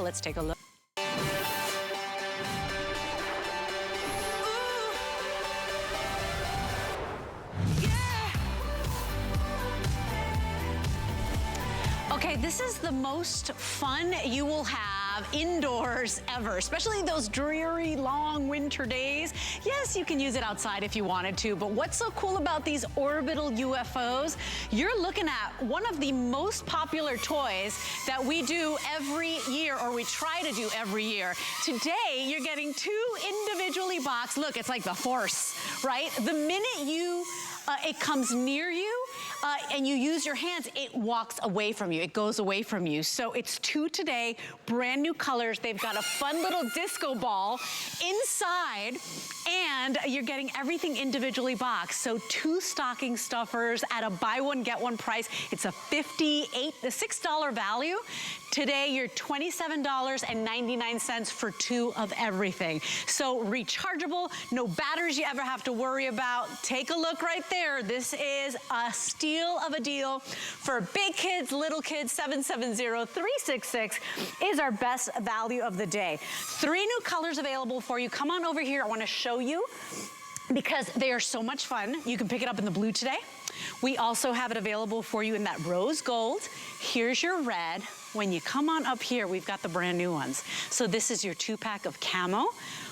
well. Let's take a look. Okay, this is the most fun you will have indoors ever, especially those dreary, long winter days. Yes, you can use it outside if you wanted to, but what's so cool about these orbital UFOs? You're looking at one of the most popular toys that we do every year, or we try to do every year. Today, you're getting 2 individually boxed. Look, it's like the Force, right? The minute it comes near you and you use your hands, it walks away from you. It goes away from you. So it's 2 today, brand new colors. They've got a fun little disco ball inside, and you're getting everything individually boxed. So 2 stocking stuffers at a buy one, get one price. It's a $6 value. Today, you're $27.99 for 2 of everything. So rechargeable, no batteries you ever have to worry about. Take a look right there. This is a steal of a deal for big kids, little kids. 770-366 is our best value of the day. 3 new colors available for you. Come on over here. I want to show you because they are so much fun. You can pick it up in the blue today. We also have it available for you in that rose gold. Here's your red. When you come on up here, we've got the brand new ones. So this is your 2-pack of camo.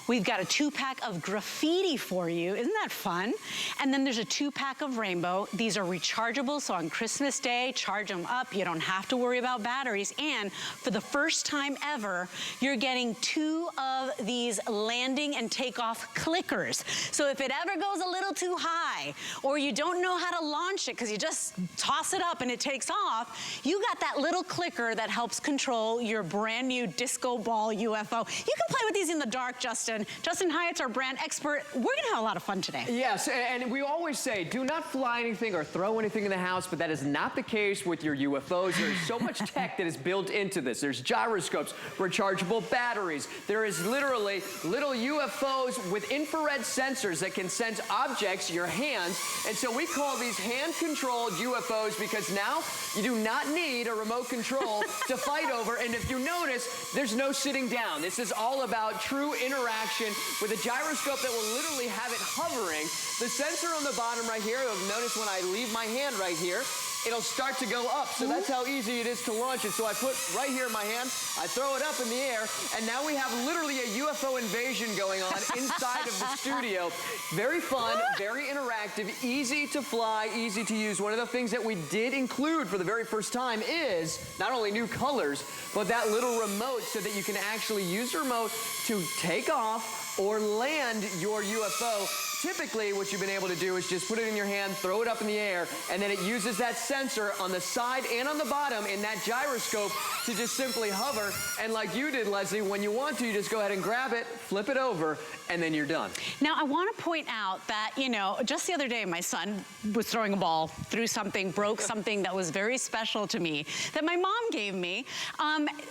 We've got a 2-pack of graffiti for you. Isn't that fun? And then there's a 2-pack of rainbow. These are rechargeable, so on Christmas Day, charge them up. You don't have to worry about batteries. And for the first time ever, you're getting 2 of these landing and takeoff clickers. So if it ever goes a little too high, or you don't know how to launch it because you just toss it up and it takes off, you got that little clicker that helps control your brand new disco ball UFO. You can play with these in the dark, Justin. Justin Hyatt's our brand expert. We're gonna have a lot of fun today. Yes, and we always say, do not fly anything or throw anything in the house, but that is not the case with your UFOs. There's so much tech that is built into this. There's gyroscopes, rechargeable batteries. There is literally little UFOs with infrared sensors that can sense objects, your hands, and so we call these hand-controlled UFOs because now you do not need a remote control to fight over, and if you notice, there's no sitting down. This is all about true interaction with a gyroscope that will literally have it hovering. The sensor on the bottom right here, you'll notice when I leave my hand right here, it'll start to go up. So that's how easy it is to launch it. So I put right here in my hand, I throw it up in the air, and now we have literally a UFO invasion going on inside of the studio. Very fun, very interactive, easy to fly, easy to use. One of the things that we did include for the very first time is not only new colors, but that little remote so that you can actually use the remote to take off or land your UFO. Typically, what you've been able to do is just put it in your hand, throw it up in the air, and then it uses that sensor on the side and on the bottom in that gyroscope to just simply hover. And like you did, Leslie, when you want to, you just go ahead and grab it, flip it over, and then you're done. Now, I want to point out that, you know, just the other day, my son was throwing a ball, threw something, broke something that was very special to me that my mom gave me.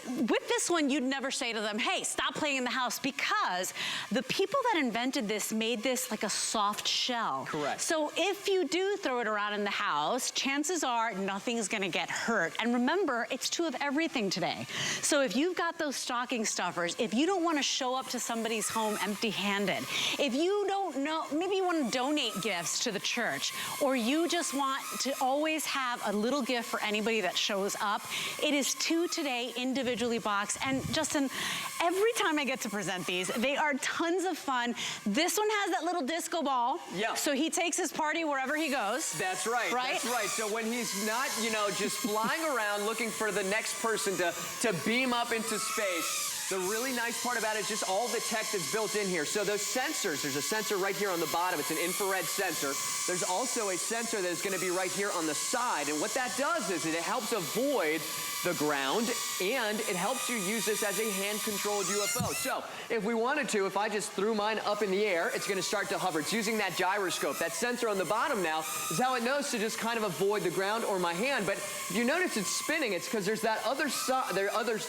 With this one, you'd never say to them, hey, stop playing in the house, because the people that invented this made this like a soft shell. Correct. So if you do throw it around in the house, chances are nothing's gonna get hurt. And remember, it's 2 of everything today. So if you've got those stocking stuffers, if you don't wanna show up to somebody's home empty-handed, if you don't know, maybe you wanna donate gifts to the church, or you just want to always have a little gift for anybody that shows up, it is 2 today, individually boxed. And Justin, every time I get to present these, they are tons of fun. This one has that little disco ball. Yeah. So he takes his party wherever he goes. That's right. Right? That's right. So when he's not, you know, just flying around looking for the next person to beam up into space, the really nice part about it is just all the tech that's built in here. So those sensors, there's a sensor right here on the bottom. It's an infrared sensor. There's also a sensor that is going to be right here on the side. And what that does is it helps avoid the ground, and it helps you use this as a hand-controlled UFO. So if we wanted to, if I just threw mine up in the air, it's going to start to hover. It's using that gyroscope. That sensor on the bottom now is how it knows to just kind of avoid the ground or my hand. But if you notice it's spinning, it's because there's that other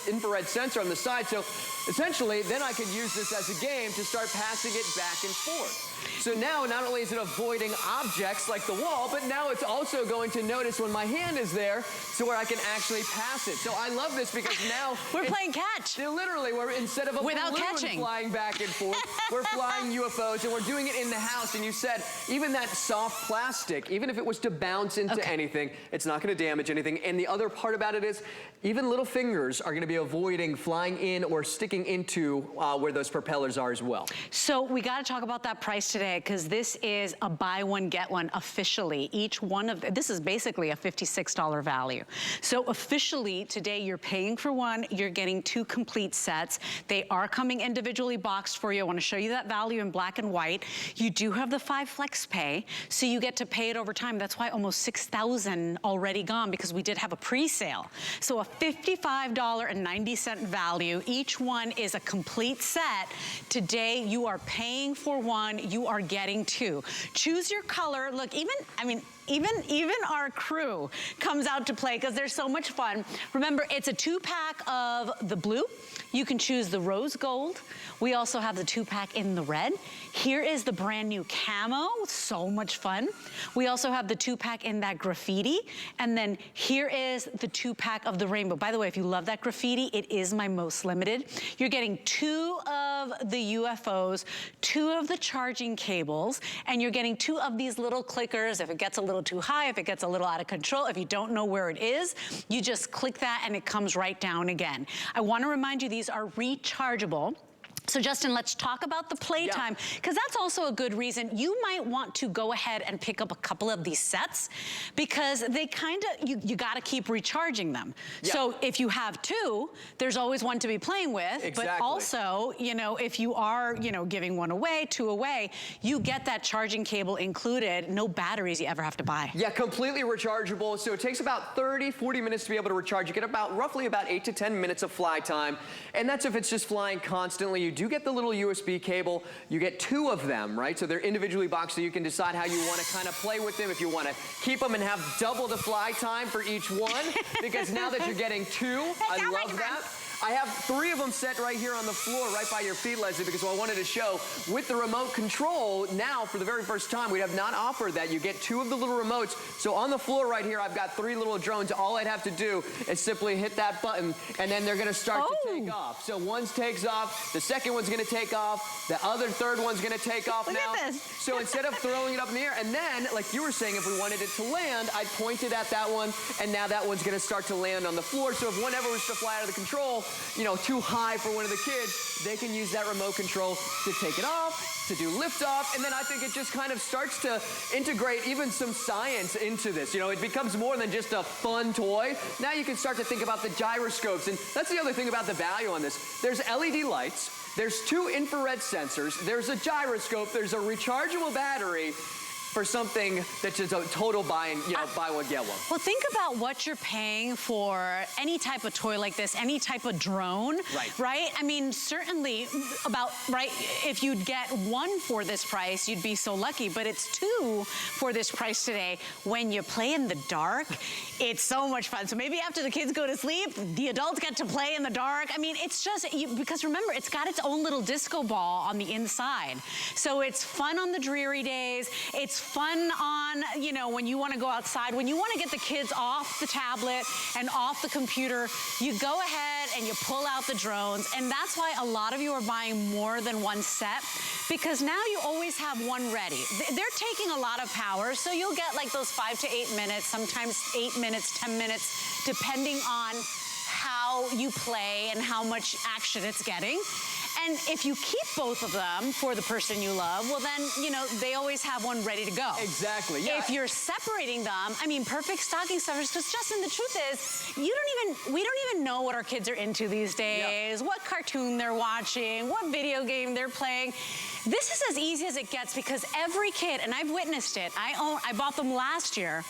infrared sensor on the side. So essentially, then I could use this as a game to start passing it back and forth. So now, not only is it avoiding objects like the wall, but now it's also going to notice when my hand is there, so where I can actually pass it. So I love this because now we're playing catch. Literally, we're instead of a without balloon catching, flying back and forth, we're flying UFOs, and we're doing it in the house. And you said even that soft plastic, even if it was to bounce into anything, it's not going to damage anything. And the other part about it is, even little fingers are going to be avoiding flying in or sticking into where those propellers are as well. So we got to talk about that price today, because this is a buy one, get one officially. Each one of this is basically a $56 value. So officially today you're paying for one, you're getting 2 complete sets. They are coming individually boxed for you. I want to show you that value in black and white. You do have the 5 flex pay, so you get to pay it over time. That's why almost 6,000 already gone, because we did have a pre-sale. So a $55.90 value. Each one is a complete set. Today you are paying for one, you are getting 2. Choose your color. Look, even our crew comes out to play because they're so much fun. Remember, it's a 2-pack of the blue. You can choose the rose gold. We also have the 2-pack in the red. Here is the brand new camo, so much fun. We also have the 2-pack in that graffiti. And then here is the 2-pack of the rainbow. By the way, if you love that graffiti, it is my most limited. You're getting 2 of the UFOs, 2 of the charging cables, and you're getting 2 of these little clickers. If it gets a little too high, if it gets a little out of control, if you don't know where it is, you just click that and it comes right down again. I want to remind you, these are rechargeable. So Justin, let's talk about the playtime, because that's also a good reason. You might want to go ahead and pick up a couple of these sets, because they kind of, you got to keep recharging them. So if you have 2, there's always one to be playing with, but also, you know, if you are, you know, giving 1 away, 2 away, you get that charging cable included, no batteries you ever have to buy. Yeah, completely rechargeable. So it takes about 30, 40 minutes to be able to recharge. You get roughly about 8 to 10 minutes of fly time. And that's if it's just flying constantly. You do get the little USB cable. You get 2 of them, right? So they're individually boxed, so you can decide how you want to kind of play with them. If you want to keep them and have double the fly time for each one, because now that you're getting 2, I love that. I have 3 of them set right here on the floor, right by your feet, Leslie, because I wanted to show with the remote control. Now, for the very first time, we have not offered that. You get 2 of the little remotes. So on the floor right here, I've got 3 little drones. All I'd have to do is simply hit that button, and then they're going to start to take off. So one takes off, the second one's going to take off, the other third one's going to take off. Look now. at this. So instead of throwing it up in the air, and then, like you were saying, if we wanted it to land, I'd point it at that one, and now that one's going to start to land on the floor. So if one ever was to fly out of the control, you know, too high for one of the kids, they can use that remote control to take it off, to do lift off, and then I think it just kind of starts to integrate even some science into this. You know, it becomes more than just a fun toy. Now you can start to think about the gyroscopes, and that's the other thing about the value on this. There's LED lights, there's 2 infrared sensors, there's a gyroscope, there's a rechargeable battery, for something that's just a total buy one, get one. Well, think about what you're paying for any type of toy like this, any type of drone, right? I mean, certainly if you'd get 1 for this price, you'd be so lucky, but it's 2 for this price today. When you play in the dark, it's so much fun. So maybe after the kids go to sleep, the adults get to play in the dark. I mean, it's just, because remember, it's got its own little disco ball on the inside. So it's fun on the dreary days. It's fun on, you know, when you want to go outside, when you want to get the kids off the tablet and off the computer, you go ahead and you pull out the drones. And that's why a lot of you are buying more than 1 set, because now you always have 1 ready. They're taking a lot of power, so you'll get like those 5 to 8 minutes, sometimes 8 minutes, 10 minutes, depending on how you play and how much action it's getting. And if you keep both of them for the person you love, well then, you know, they always have 1 ready to go. Exactly, yeah. If you're separating them, I mean, perfect stocking stuffers, because Justin, the truth is, we don't even know what our kids are into these days, what cartoon they're watching, what video game they're playing. This is as easy as it gets, because every kid, and I've witnessed it, I bought them last year,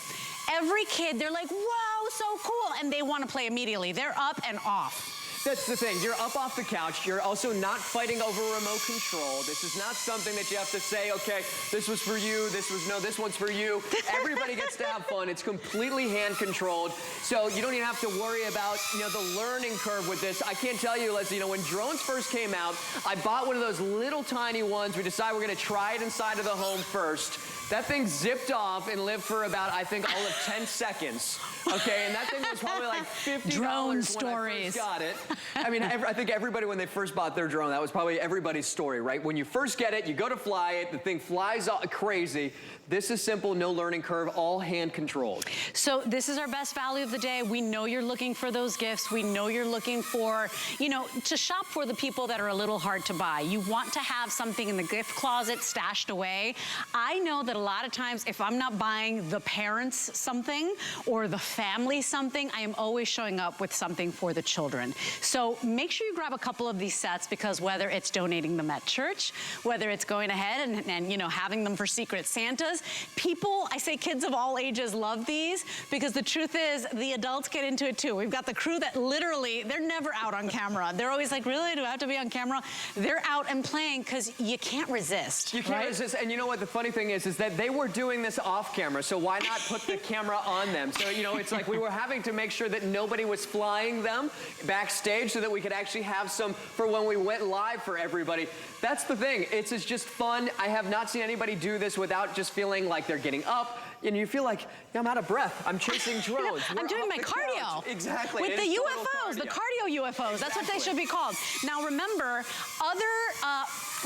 every kid, they're like, wow, so cool, and they want to play immediately. They're up and off. That's the thing. You're up off the couch. You're also not fighting over remote control. This is not something that you have to say, okay, this was for you, this one's for you. Everybody gets to have fun. It's completely hand controlled. So you don't even have to worry about, the learning curve with this. I can't tell you, Leslie, when drones first came out, I bought one of those little tiny ones. We decided we're going to try it inside of the home first. That thing zipped off and lived for about, I think, all of 10 seconds. Okay, and that thing was probably like $50 drone stories. When I first got it. I mean, I think everybody, when they first bought their drone, that was probably everybody's story, right? When you first get it, you go to fly it, the thing flies all crazy. This is simple, no learning curve, all hand controlled. So this is our best value of the day. We know you're looking for those gifts. We know you're looking for, to shop for the people that are a little hard to buy. You want to have something in the gift closet stashed away. I know that a lot of times, if I'm not buying the parents something or the family something, I am always showing up with something for the children. So make sure you grab a couple of these sets, because whether it's donating them at church, whether it's going ahead and having them for Secret Santas, people, I say kids of all ages love these, because the truth is the adults get into it too. We've got the crew that literally, they're never out on camera. They're always like, really, do I have to be on camera? They're out and playing because you can't resist. You can't resist. And you know what the funny thing is that they were doing this off camera, so why not put the camera on them? So, it's like we were having to make sure that nobody was flying them backstage so that we could actually have some for when we went live for everybody. That's the thing. It's just fun. I have not seen anybody do this without just feeling like they're getting up, and you feel like, I'm out of breath. I'm chasing drones. I'm doing my cardio. Exactly. With the UFOs, the cardio UFOs. That's what they should be called. Now remember, other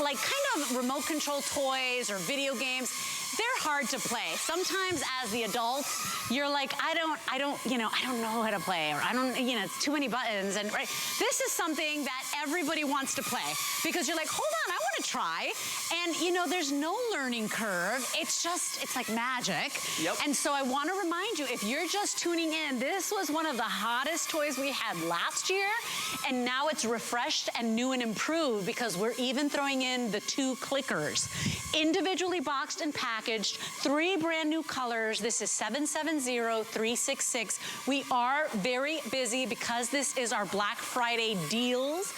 like kind of remote control toys or video games, they're hard to play. Sometimes as the adult, you're like, I don't know how to play, or it's too many buttons. And right, this is something that everybody wants to play, because you're like, hold on, I want to try. And there's no learning curve. It's like magic. Yep. And so I want to remind you, if you're just tuning in, this was one of the hottest toys we had last year, and now it's refreshed and new and improved, because we're even throwing in the 2 clickers. Individually boxed and packaged, 3 brand new colors. This is 770366. We are very busy because this is our Black Friday deals.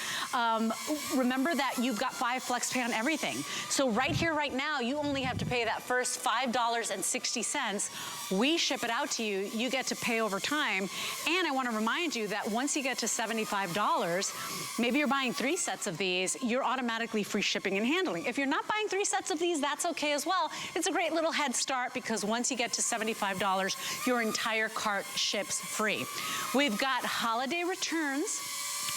Remember that you've got 5 flex pay on everything. So right here, right now, you only have to pay that first $5.60. We ship it out to you. You get to pay over time. And I want to remind you that once you get to $75, maybe you're buying 3 sets of these, you're automatically free shipping and handling. If you're not buying 3 sets of these, that's okay as well. It's a great little head start, because once you get to $75, your entire cart ships free. We've got holiday returns,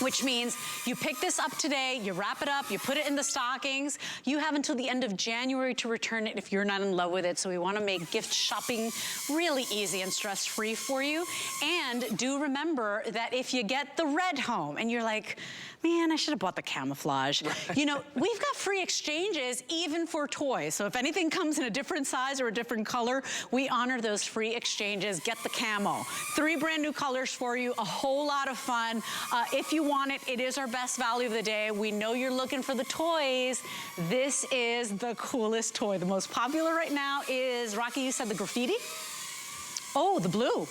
which means you pick this up today, you wrap it up, you put it in the stockings. You have until the end of January to return it if you're not in love with it. So we want to make gift shopping really easy and stress-free for you. And do remember that if you get the red home and you're like, man, I should have bought the camouflage. We've got free exchanges even for toys. So if anything comes in a different size or a different color, we honor those free exchanges. Get the camo. 3 brand new colors for you, a whole lot of fun. If you want it, it is our best value of the day. We know you're looking for the toys. This is the coolest toy. The most popular right now is, Rocky, you said the graffiti? Oh, the blue.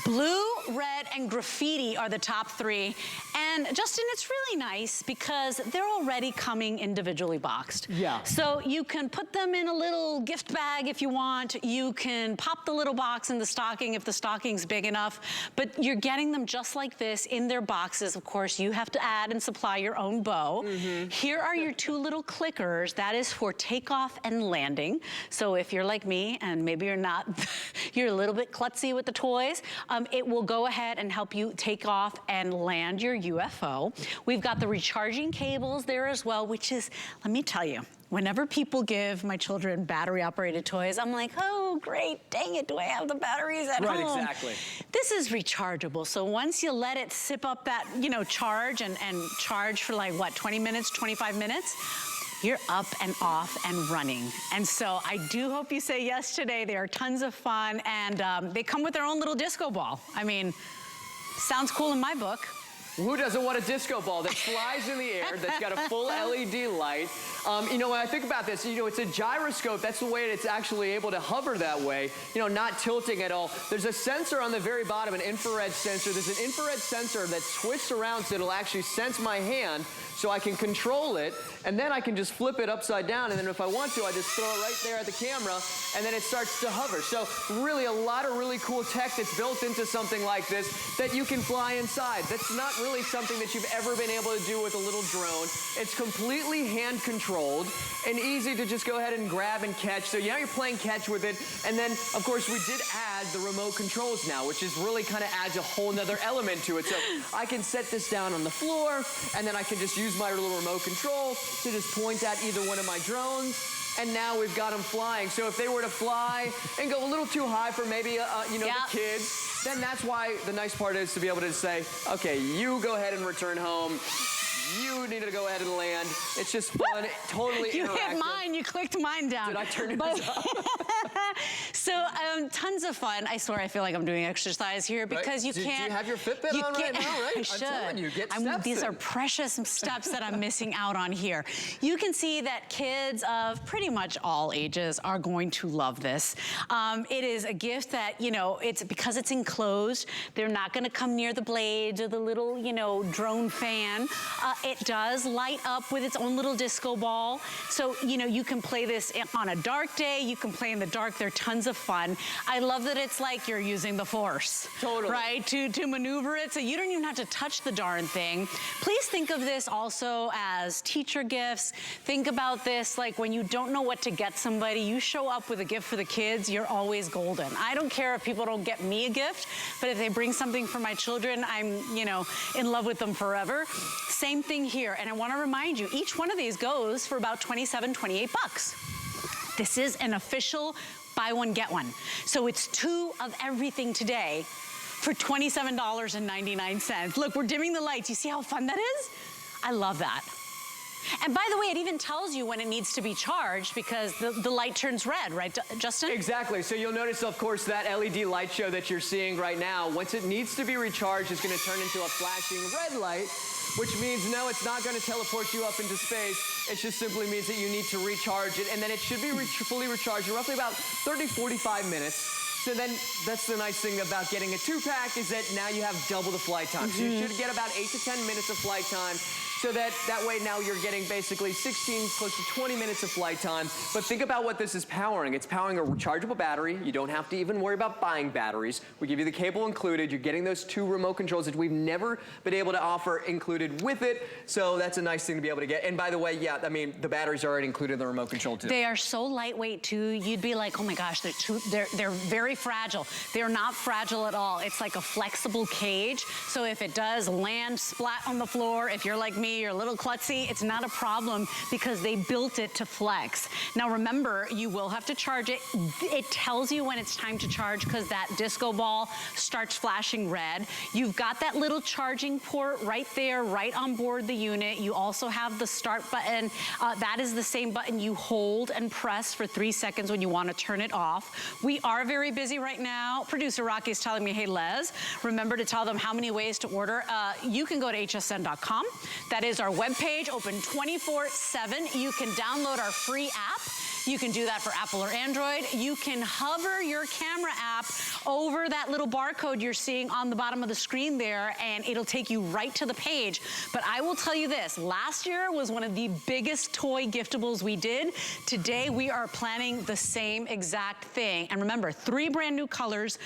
Blue, red, and graffiti are the top 3. And Justin, it's really nice because they're already coming individually boxed. Yeah. So you can put them in a little gift bag if you want. You can pop the little box in the stocking if the stocking's big enough. But you're getting them just like this in their boxes. Of course, you have to add and supply your own bow. Here are your 2 little clickers. That is for takeoff and landing. So if you're like me, and maybe you're not, you're a little bit klutzy with the toys, it will go ahead and help you take off and land your UFO. We've got the recharging cables there as well, which is, let me tell you, whenever people give my children battery-operated toys, I'm like, oh, great, dang it, do I have the batteries at home? Right, exactly. This is rechargeable, so once you let it sip up that, charge and charge for like, what, 20 minutes, 25 minutes? You're up and off and running. And so I do hope you say yes today. They are tons of fun, and they come with their own little disco ball. I mean, sounds cool in my book. Who doesn't want a disco ball that flies in the air, that's got a full LED light? You know, when I think about this, you know, it's a gyroscope. That's the way it's actually able to hover that way, you know, not tilting at all. There's a sensor on the very bottom, an infrared sensor. There's an infrared sensor that twists around so it'll actually sense my hand so I can control it, and then I can just flip it upside down, and then if I want to, I just throw it right there at the camera, and then it starts to hover. So really a lot of really cool tech that's built into something like this that you can fly inside. That's not really something that you've ever been able to do with a little drone. It's completely hand controlled and easy to just go ahead and grab and catch. So now you're playing catch with it, and then of course we did add the remote controls now, which is really kind of adds a whole nother element to it. So I can set this down on the floor, and then I can just use my little remote control to just point at either one of my drones, and now we've got them flying. So if they were to fly and go a little too high for maybe, you know, the kids, then that's why the nice part is to be able to say, okay, you go ahead and return home. You need to go ahead and land. It's just fun, totally interactive. You hit mine, you clicked mine down. Did I turn it up? So, tons of fun. I swear I feel like I'm doing exercise here because right? you can't. Do you have your Fitbit on right now, right? I should. I'm telling you, get steps These in. are precious steps that I'm missing out on here. You can see that kids of pretty much all ages are going to love this. It is a gift that, you know, it's because it's enclosed, they're not gonna come near the blades or the little, you know, drone fan. It does light up with its own little disco ball. So, you know, you can play this on a dark day, you can play in the dark, they're tons of fun. I love that it's like you're using the force. Totally. Right, to maneuver it, so you don't even have to touch the darn thing. Please think of this also as teacher gifts. Think about this like when you don't know what to get somebody, you show up with a gift for the kids, you're always golden. I don't care if people don't get me a gift, but if they bring something for my children, I'm, you know, in love with them forever. Same thing here, and I want to remind you, each one of these goes for about 27, 28 bucks. This is an official buy one, get one. So it's 2 of everything today for $27.99. Look, we're dimming the lights. You see how fun that is? I love that. And by the way, it even tells you when it needs to be charged because the light turns red, right, Justin? Exactly. So you'll notice, of course, that LED light show that you're seeing right now, once it needs to be recharged, it's going to turn into a flashing red light, which means, no, it's not going to teleport you up into space. It just simply means that you need to recharge it, and then it should be fully recharged in roughly about 30, 45 minutes. So then that's the nice thing about getting a 2-pack is that now you have double the flight time. So you should get about 8 to 10 minutes of flight time. So that way now you're getting basically 16, close to 20 minutes of flight time. But think about what this is powering. It's powering a rechargeable battery. You don't have to even worry about buying batteries. We give you the cable included. You're getting those 2 remote controls that we've never been able to offer included with it. So that's a nice thing to be able to get. And by the way, yeah, I mean, the batteries are already included in the remote control too. They are so lightweight too. You'd be like, oh my gosh, they're very fragile. They're not fragile at all. It's like a flexible cage. So if it does land splat on the floor, if you're like me, you're a little klutzy, it's not a problem because they built it to flex. Now remember, you will have to charge it. It tells you when it's time to charge because that disco ball starts flashing red. You've got that little charging port right there, right on board the unit. You also have the start button. That is the same button you hold and press for 3 seconds when you want to turn it off. We are very busy right now. Producer Rocky is telling me, hey Les, remember to tell them how many ways to order. You can go to hsn.com. That is our webpage, open 24/7. You can download our free app. You can do that for Apple or Android. You can hover your camera app over that little barcode you're seeing on the bottom of the screen there, and it'll take you right to the page. But I will tell you this, last year was one of the biggest toy giftables we did. Today, we are planning the same exact thing. And remember, 3 brand new colors.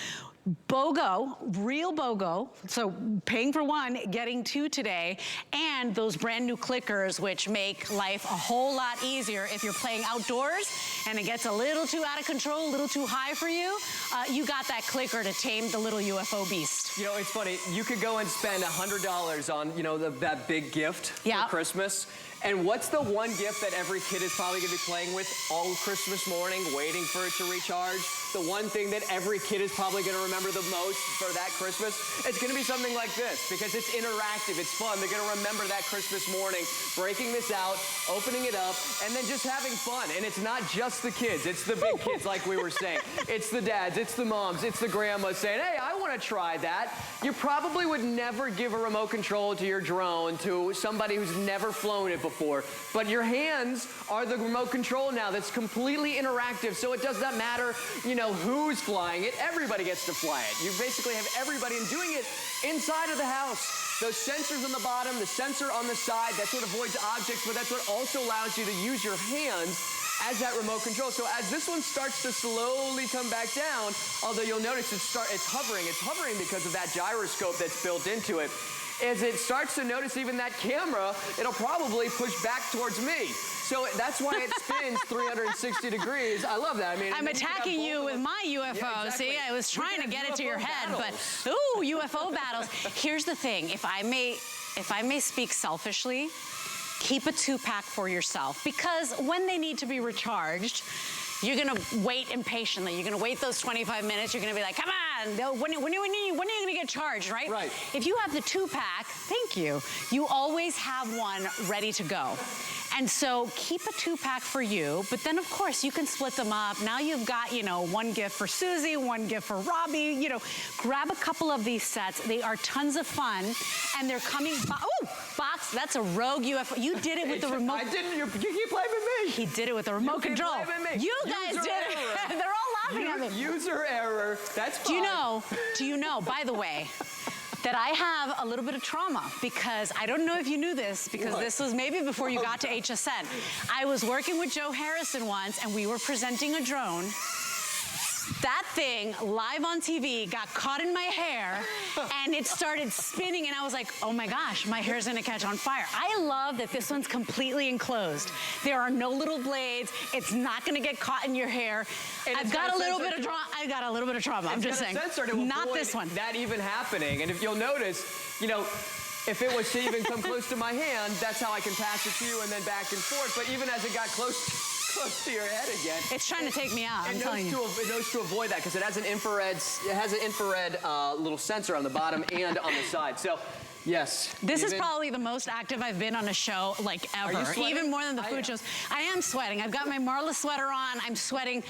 BOGO, real BOGO, so paying for 1, getting 2 today, and those brand new clickers, which make life a whole lot easier if you're playing outdoors and it gets a little too out of control, a little too high for you. You got that clicker to tame the little UFO beast. You know, it's funny, you could go and spend $100 on, you know, that big gift for Christmas, And what's the one gift that every kid is probably gonna be playing with all Christmas morning, waiting for it to recharge? The one thing that every kid is probably gonna remember the most for that Christmas? It's gonna be something like this, because it's interactive, it's fun. They're gonna remember that Christmas morning, breaking this out, opening it up, and then just having fun. And it's not just the kids, it's the big kids like we were saying. It's the dads, it's the moms, it's the grandmas saying, hey, I wanna try that. You probably would never give a remote control to your drone to somebody who's never flown it before, but your hands are the remote control now that's completely interactive, so it does not matter, you know, who's flying it, everybody gets to fly it. You basically have everybody doing it inside of the house. Those sensors on the bottom, the sensor on the side, that's what avoids objects, but that's what also allows you to use your hands as that remote control. So as this one starts to slowly come back down, although you'll notice it's hovering because of that gyroscope that's built into it. As it starts to notice even that camera, it'll probably push back towards me. So that's why it spins 360 degrees. I love that. I mean, I'm attacking you with my UFO. Yeah, exactly. See, I was trying to get it to your head, battles. but ooh, UFO battles. Here's the thing, if I may speak selfishly, keep a 2-pack for yourself, because when they need to be recharged, you're gonna wait impatiently. You're gonna wait those 25 minutes. You're gonna be like, come on, when are you gonna get charged, right? Right. If you have the 2-pack, thank you, you always have one ready to go. And so keep a 2-pack for you, but then of course you can split them up. Now you've got, you know, one gift for Susie, one gift for Robbie, you know, grab a couple of these sets. They are tons of fun, and they're coming, box, that's a rogue UFO. You did it with the remote. I didn't, you keep blaming me. He did it with the remote control. You guys did it. They're all laughing at me. User error, that's fine. Do you know, by the way, that I have a little bit of trauma, because I don't know if you knew this, because this was maybe before you got to HSN. I was working with Joe Harrison once, and we were presenting a drone. That thing, live on TV, got caught in my hair, and it started spinning, and I was like, oh my gosh, my hair's gonna catch on fire. I love that this one's completely enclosed. There are no little blades. It's not gonna get caught in your hair. I've got a little bit of trauma. I'm just saying. Not this one. That even happening. And if you'll notice, you know, if it was to even come close to my hand, that's how I can pass it to you and then back and forth. But even as it got close to your head again, it's trying to take me out. I'm telling you. It knows to avoid that, because it has an infrared little sensor on the bottom and on the side. So. Yes. This is probably the most active I've been on a show like ever, even more than the food shows. I am sweating. I've got my Marla sweater on. I'm sweating.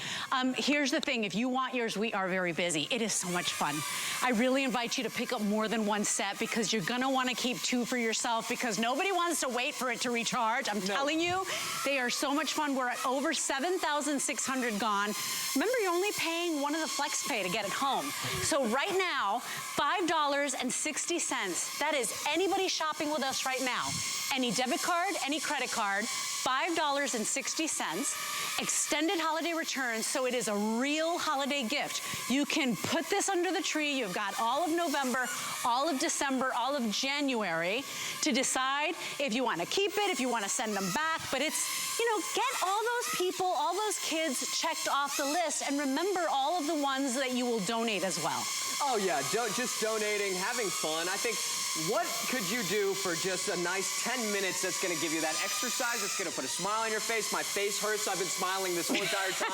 Here's the thing. If you want yours, we are very busy. It is so much fun. I really invite you to pick up more than one set, because you're going to want to keep 2 for yourself, because nobody wants to wait for it to recharge. I'm telling you, they are so much fun. We're at over 7,600 gone. Remember, you're only paying one of the flex pay to get it home. So right now, $5.60. That is anybody shopping with us right now. Any debit card, any credit card, $5.60. Extended holiday returns, so it is a real holiday gift. You can put this under the tree. You've got all of November, all of December, all of January to decide if you want to keep it, if you want to send them back. But it's, you know, get all those people, all those kids checked off the list, and remember all of the ones that you will donate as well. Oh yeah, just donating, having fun. I think, what could you do for just a nice 10 minutes that's gonna give you that exercise, that's gonna put a smile on your face? My face hurts, I've been smiling this whole entire time.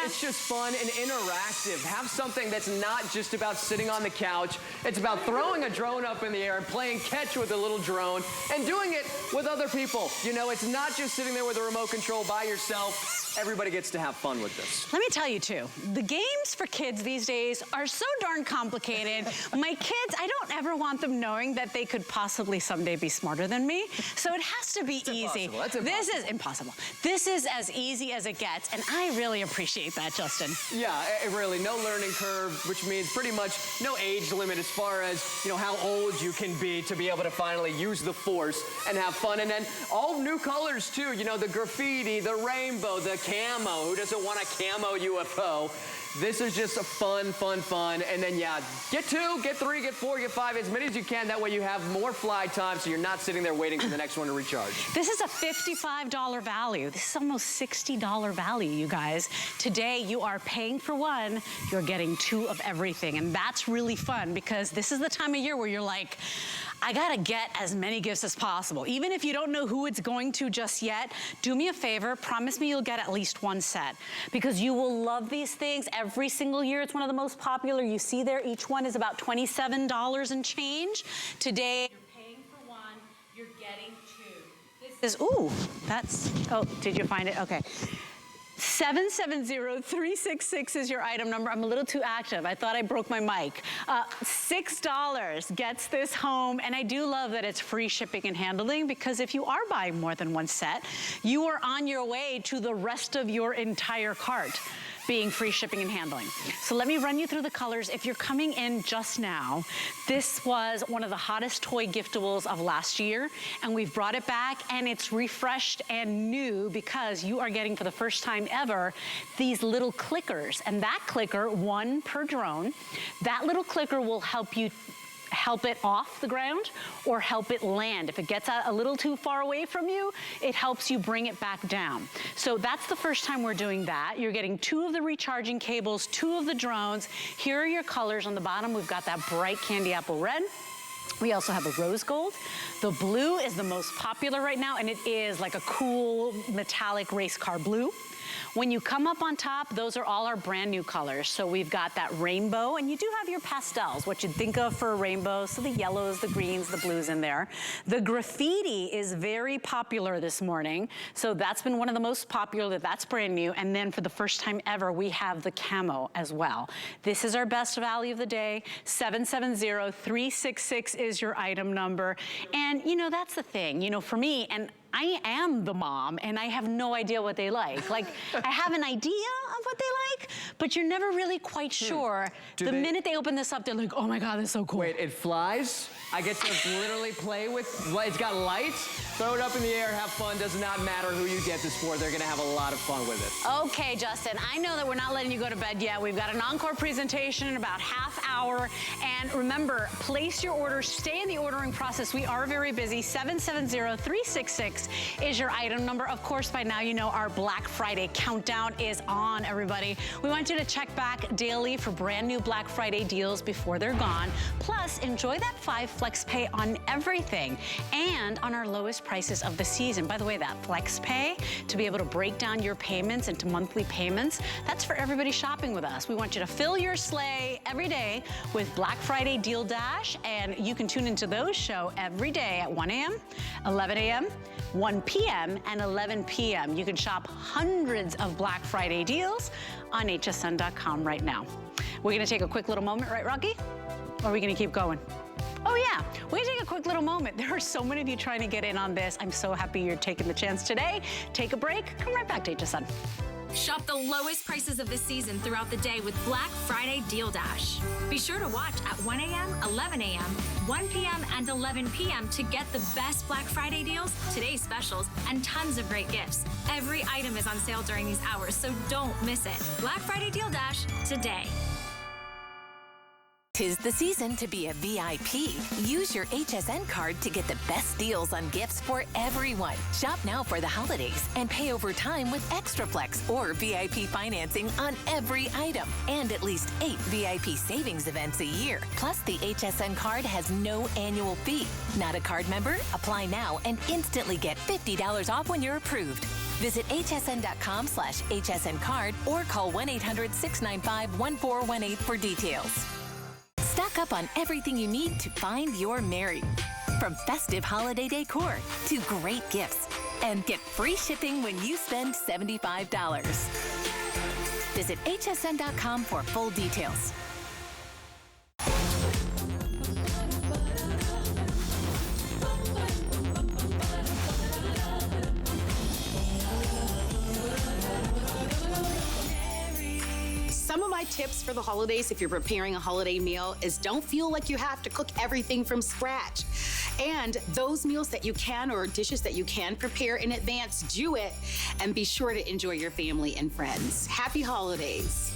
It's just fun and interactive. Have something that's not just about sitting on the couch. It's about throwing a drone up in the air and playing catch with a little drone and doing it with other people. You know, it's not just sitting there with a remote control by yourself. Everybody gets to have fun with this. Let me tell you too, the games for kids these days are so darn complicated. My kids, I don't ever want them knowing that they could possibly someday be smarter than me. So it has to be easy. That's impossible. This is impossible. This is as easy as it gets, and I really appreciate that, Justin. Yeah, really, no learning curve, which means pretty much no age limit as far as, you know, how old you can be to be able to finally use the Force and have fun. And then all new colors too, you know, the graffiti, the rainbow, the camo. Who doesn't want a camo UFO? This is just a fun. And then, yeah, get 2, get 3, get 4, get 5, as many as you can. That way you have more fly time, so you're not sitting there waiting for the next one to recharge. This is a $55 value. This is almost $60 value, you guys. Today, you are paying for 1, you're getting 2 of everything. And that's really fun, because this is the time of year where you're like, I gotta get as many gifts as possible. Even if you don't know who it's going to just yet, do me a favor, promise me you'll get at least one set, because you will love these things every single year. It's one of the most popular. You see there, each one is about $27 and change. Today, you're paying for one, you're getting two. This is, ooh, that's, oh, did you find it? Okay. 770-366 is your item number. I'm a little too active. I thought I broke my mic. $6 gets this home, and I do love that it's free shipping and handling, because if you are buying more than one set, you are on your way to the rest of your entire cart being free shipping and handling. So let me run you through the colors. If you're coming in just now, this was one of the hottest toy giftables of last year, and we've brought it back, and it's refreshed and new because you are getting, for the first time ever, these little clickers. And that clicker, one per drone, that little clicker will help you help it off the ground or help it land. If it gets a little too far away from you, it helps you bring it back down. So that's the first time we're doing that. You're getting 2 of the recharging cables, 2 of the drones. Here are your colors. On the bottom, we've got that bright candy apple red. We also have a rose gold. The blue is the most popular right now, and it is like a cool metallic race car blue. When you come up on top, those are all our brand new colors. So we've got that rainbow, and you do have your pastels, what you'd think of for a rainbow. So the yellows, the greens, the blues in there. The graffiti is very popular this morning. So that's been one of the most popular, that's brand new. And then for the first time ever, we have the camo as well. This is our best value of the day. 770-366 is your item number. And you know, that's the thing, you know, for me, and I am the mom, and I have no idea what they like. Like, I have an idea of what they like, but you're never really quite sure. The minute they open this up, they're like, oh my God, that's so cool. Wait, it flies? I get to literally play with, it's got lights, throw it up in the air, have fun, does not matter who you get this for, they're gonna have a lot of fun with it. Okay, Justin, I know that we're not letting you go to bed yet. We've got an encore presentation in about half hour, and remember, place your order, stay in the ordering process. We are very busy. 770-366 is your item number. Of course, by now you know our Black Friday countdown is on, everybody. We want you to check back daily for brand new Black Friday deals before they're gone. Plus, enjoy that 5 flex pay on everything and on our lowest prices of the season. By the way, that flex pay, to be able to break down your payments into monthly payments, that's for everybody shopping with us. We want you to fill your sleigh every day with Black Friday Deal Dash, and you can tune into those shows every day at 1 a.m., 11 a.m., 1 p.m., and 11 p.m. You can shop hundreds of Black Friday deals on hsn.com right now. We're gonna take a quick little moment, right, Rocky? Or are we gonna keep going? Oh yeah, we're gonna take a quick little moment. There are so many of you trying to get in on this. I'm so happy you're taking the chance today. Take a break, come right back to HSN. Shop the lowest prices of the season throughout the day with Black Friday Deal Dash. Be sure to watch at 1 a.m., 11 a.m., 1 p.m., and 11 p.m. to get the best Black Friday deals, today's specials, and tons of great gifts. Every item is on sale during these hours, so don't miss it. Black Friday Deal Dash today. 'Tis the season to be a VIP. Use your HSN card to get the best deals on gifts for everyone. Shop now for the holidays and pay over time with ExtraFlex or VIP financing on every item. And at least 8 VIP savings events a year. Plus, the HSN card has no annual fee. Not a card member? Apply now and instantly get $50 off when you're approved. Visit hsn.com/HSN card or call 1-800-695-1418 for details. Stock up on everything you need to find your Mary. From festive holiday decor to great gifts. And get free shipping when you spend $75. Visit hsn.com for full details. Some of my tips for the holidays, if you're preparing a holiday meal, is don't feel like you have to cook everything from scratch. And those meals that you can, or dishes that you can prepare in advance, do it, and be sure to enjoy your family and friends. Happy holidays.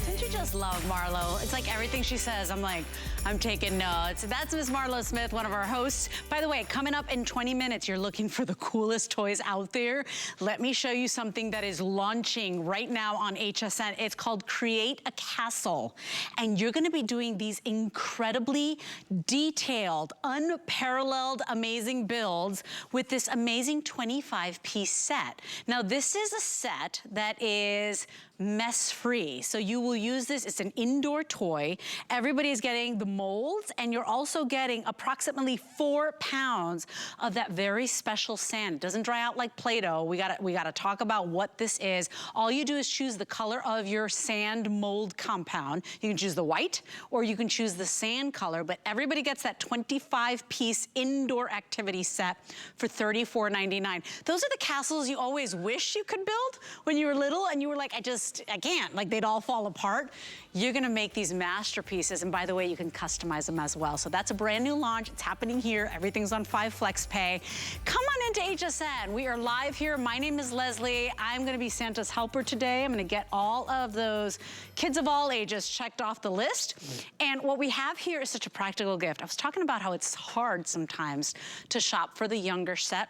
Didn't you just love Marlo. It's like everything she says, I'm like, I'm taking notes. That's Miss Marlo Smith, one of our hosts. By the way, coming up in 20 minutes, you're looking for the coolest toys out there. Let me show you something that is launching right now on HSN. It's called Create a Castle. And you're gonna be doing these incredibly detailed, unparalleled, amazing builds with this amazing 25-piece set. Now, this is a set that is mess-free. So you will use this, it's an indoor toy. Everybody is getting the molds, and you're also getting approximately 4 pounds of that very special sand. It doesn't dry out like Play-Doh. We gotta talk about what this is. All you do is choose the color of your sand mold compound. You can choose the white, or you can choose the sand color, but everybody gets that 25-piece indoor activity set for $34.99. Those are the castles you always wish you could build when you were little, and you were like, I can't, like they'd all fall apart. You're gonna make these masterpieces, and by the way, you can customize them as well. So that's a brand new launch. It's happening here. Everything's on 5 Flex Pay. Come on into HSN. We are live here. My name is Leslie. I'm gonna be Santa's helper today. I'm gonna get all of those kids of all ages checked off the list. And what we have here is such a practical gift. I was talking about how it's hard sometimes to shop for the younger set,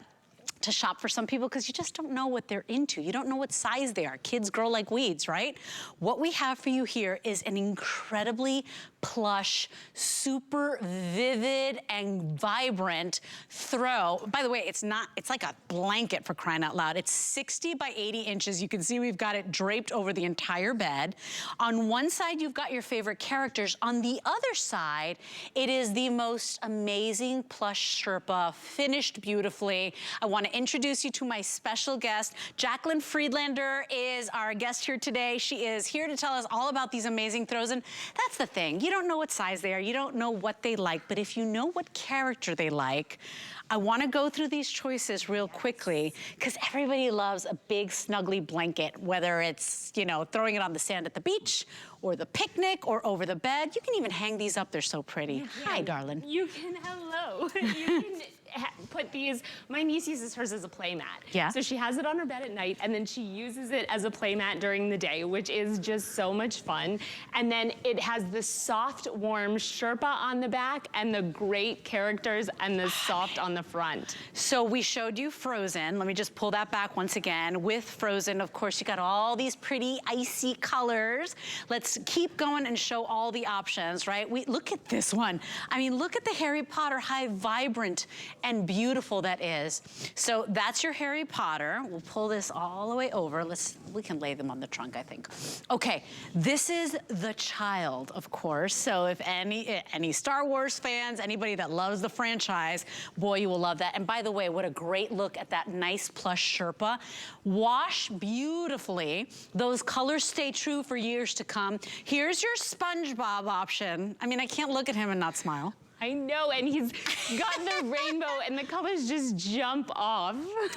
to shop for some people, because you just don't know what they're into. You don't know what size they are. Kids grow like weeds, right? What we have for you here is an incredibly plush, super vivid and vibrant throw. By the way, it's like a blanket, for crying out loud. It's 60 by 80 inches. You can see we've got it draped over the entire bed. On one side, you've got your favorite characters. On the other side, it is the most amazing plush Sherpa, finished beautifully. I want to introduce you to my special guest. Jacqueline Friedlander is our guest here today. She is here to tell us all about these amazing throws, and that's the thing. You don't know what size they are, you don't know what they like, but if you know what character they like, I want to go through these choices real quickly, because everybody loves a big snuggly blanket, whether it's, you know, throwing it on the sand at the beach, or the picnic, or over the bed. You can even hang these up, they're so pretty. Hi, darling. You can, hello. You can put these, my niece uses hers as a play mat. Yeah. So she has it on her bed at night, and then she uses it as a play mat during the day, which is just so much fun. And then it has the soft, warm Sherpa on the back, and the great characters and the soft on the front. So we showed you Frozen. Let me just pull that back once again. With Frozen, of course, you got all these pretty icy colors. Let's keep going and show all the options, right? Look at this one. I mean, look at the Harry Potter, how vibrant and beautiful that is. So that's your Harry Potter. We'll pull this all the way over. We can lay them on the trunk, I think. Okay, this is the child, of course. So if any Star Wars fans, anybody that loves the franchise, boy, you will love that. And by the way, what a great look at that nice plush Sherpa. Wash beautifully. Those colors stay true for years to come. Here's your SpongeBob option. I mean, I can't look at him and not smile. I know, and he's got the rainbow, and the colors just jump off.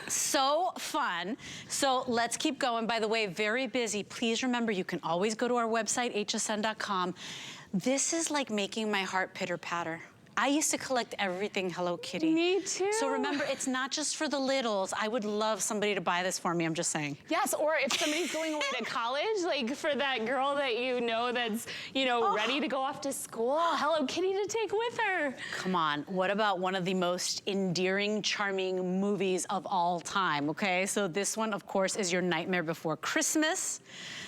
So fun. So let's keep going. By the way, very busy. Please remember, you can always go to our website, hsn.com. This is like making my heart pitter-patter. I used to collect everything Hello Kitty. Me too. So remember, it's not just for the littles. I would love somebody to buy this for me, I'm just saying. Yes, or if somebody's going away to college, like for that girl that you know that's, you know, ready to go off to school, Hello Kitty to take with her. Come on, what about one of the most endearing, charming movies of all time, okay? So this one, of course, is your Nightmare Before Christmas.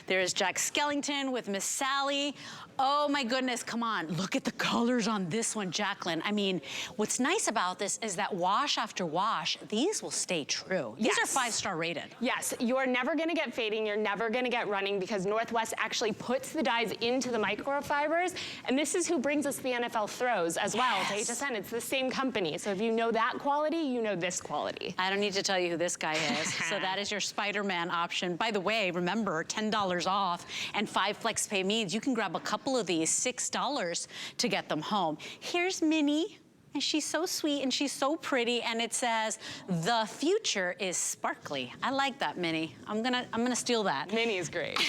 There's Jack Skellington with Miss Sally. Oh my goodness, come on. Look at the colors on this one, Jacqueline. I mean, what's nice about this is that wash after wash, these will stay true. These are 5-star rated. Yes, you're never gonna get fading, you're never gonna get running, because Northwest actually puts the dyes into the microfibers, and this is who brings us the NFL throws as well to HSN. It's the same company, so if you know that quality, you know this quality. I don't need to tell you who this guy is. So that is your Spider-Man option. By the way, remember, $10 off, and 5 Flex Pay means you can grab a couple of these, $6 to get them home. Here's Minnie And she's so sweet and she's so pretty, and it says, "The future is sparkly." I like that, Minnie. I'm gonna steal that. Minnie is great.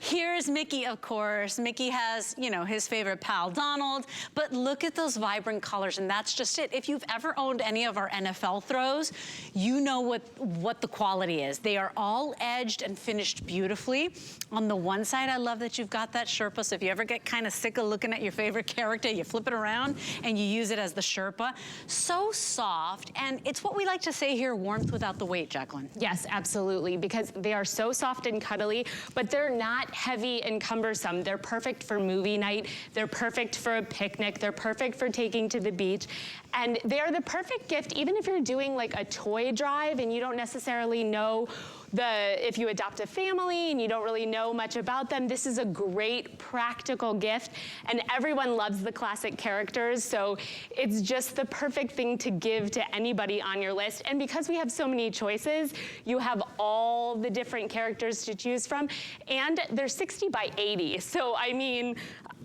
Here's Mickey, of course. Mickey has, you know, his favorite pal, Donald, but look at those vibrant colors, and that's just it. If you've ever owned any of our NFL throws, you know what the quality is. They are all edged and finished beautifully. On the one side, I love that you've got that Sherpa, so if you ever get kind of sick of looking at your favorite character, you flip it around and you use it as the Sherpa. So soft, and it's what we like to say here, warmth without the weight, Jacqueline. Yes, absolutely, because they are so soft and cuddly, but they're not heavy and cumbersome. They're perfect for movie night. They're perfect for a picnic. They're perfect for taking to the beach. And they are the perfect gift, even if you're doing like a toy drive and you don't necessarily know if you adopt a family and you don't really know much about them. This is a great practical gift, and everyone loves the classic characters, so it's just the perfect thing to give to anybody on your list. And because we have so many choices, you have all the different characters to choose from, and they're 60 by 80. So I mean,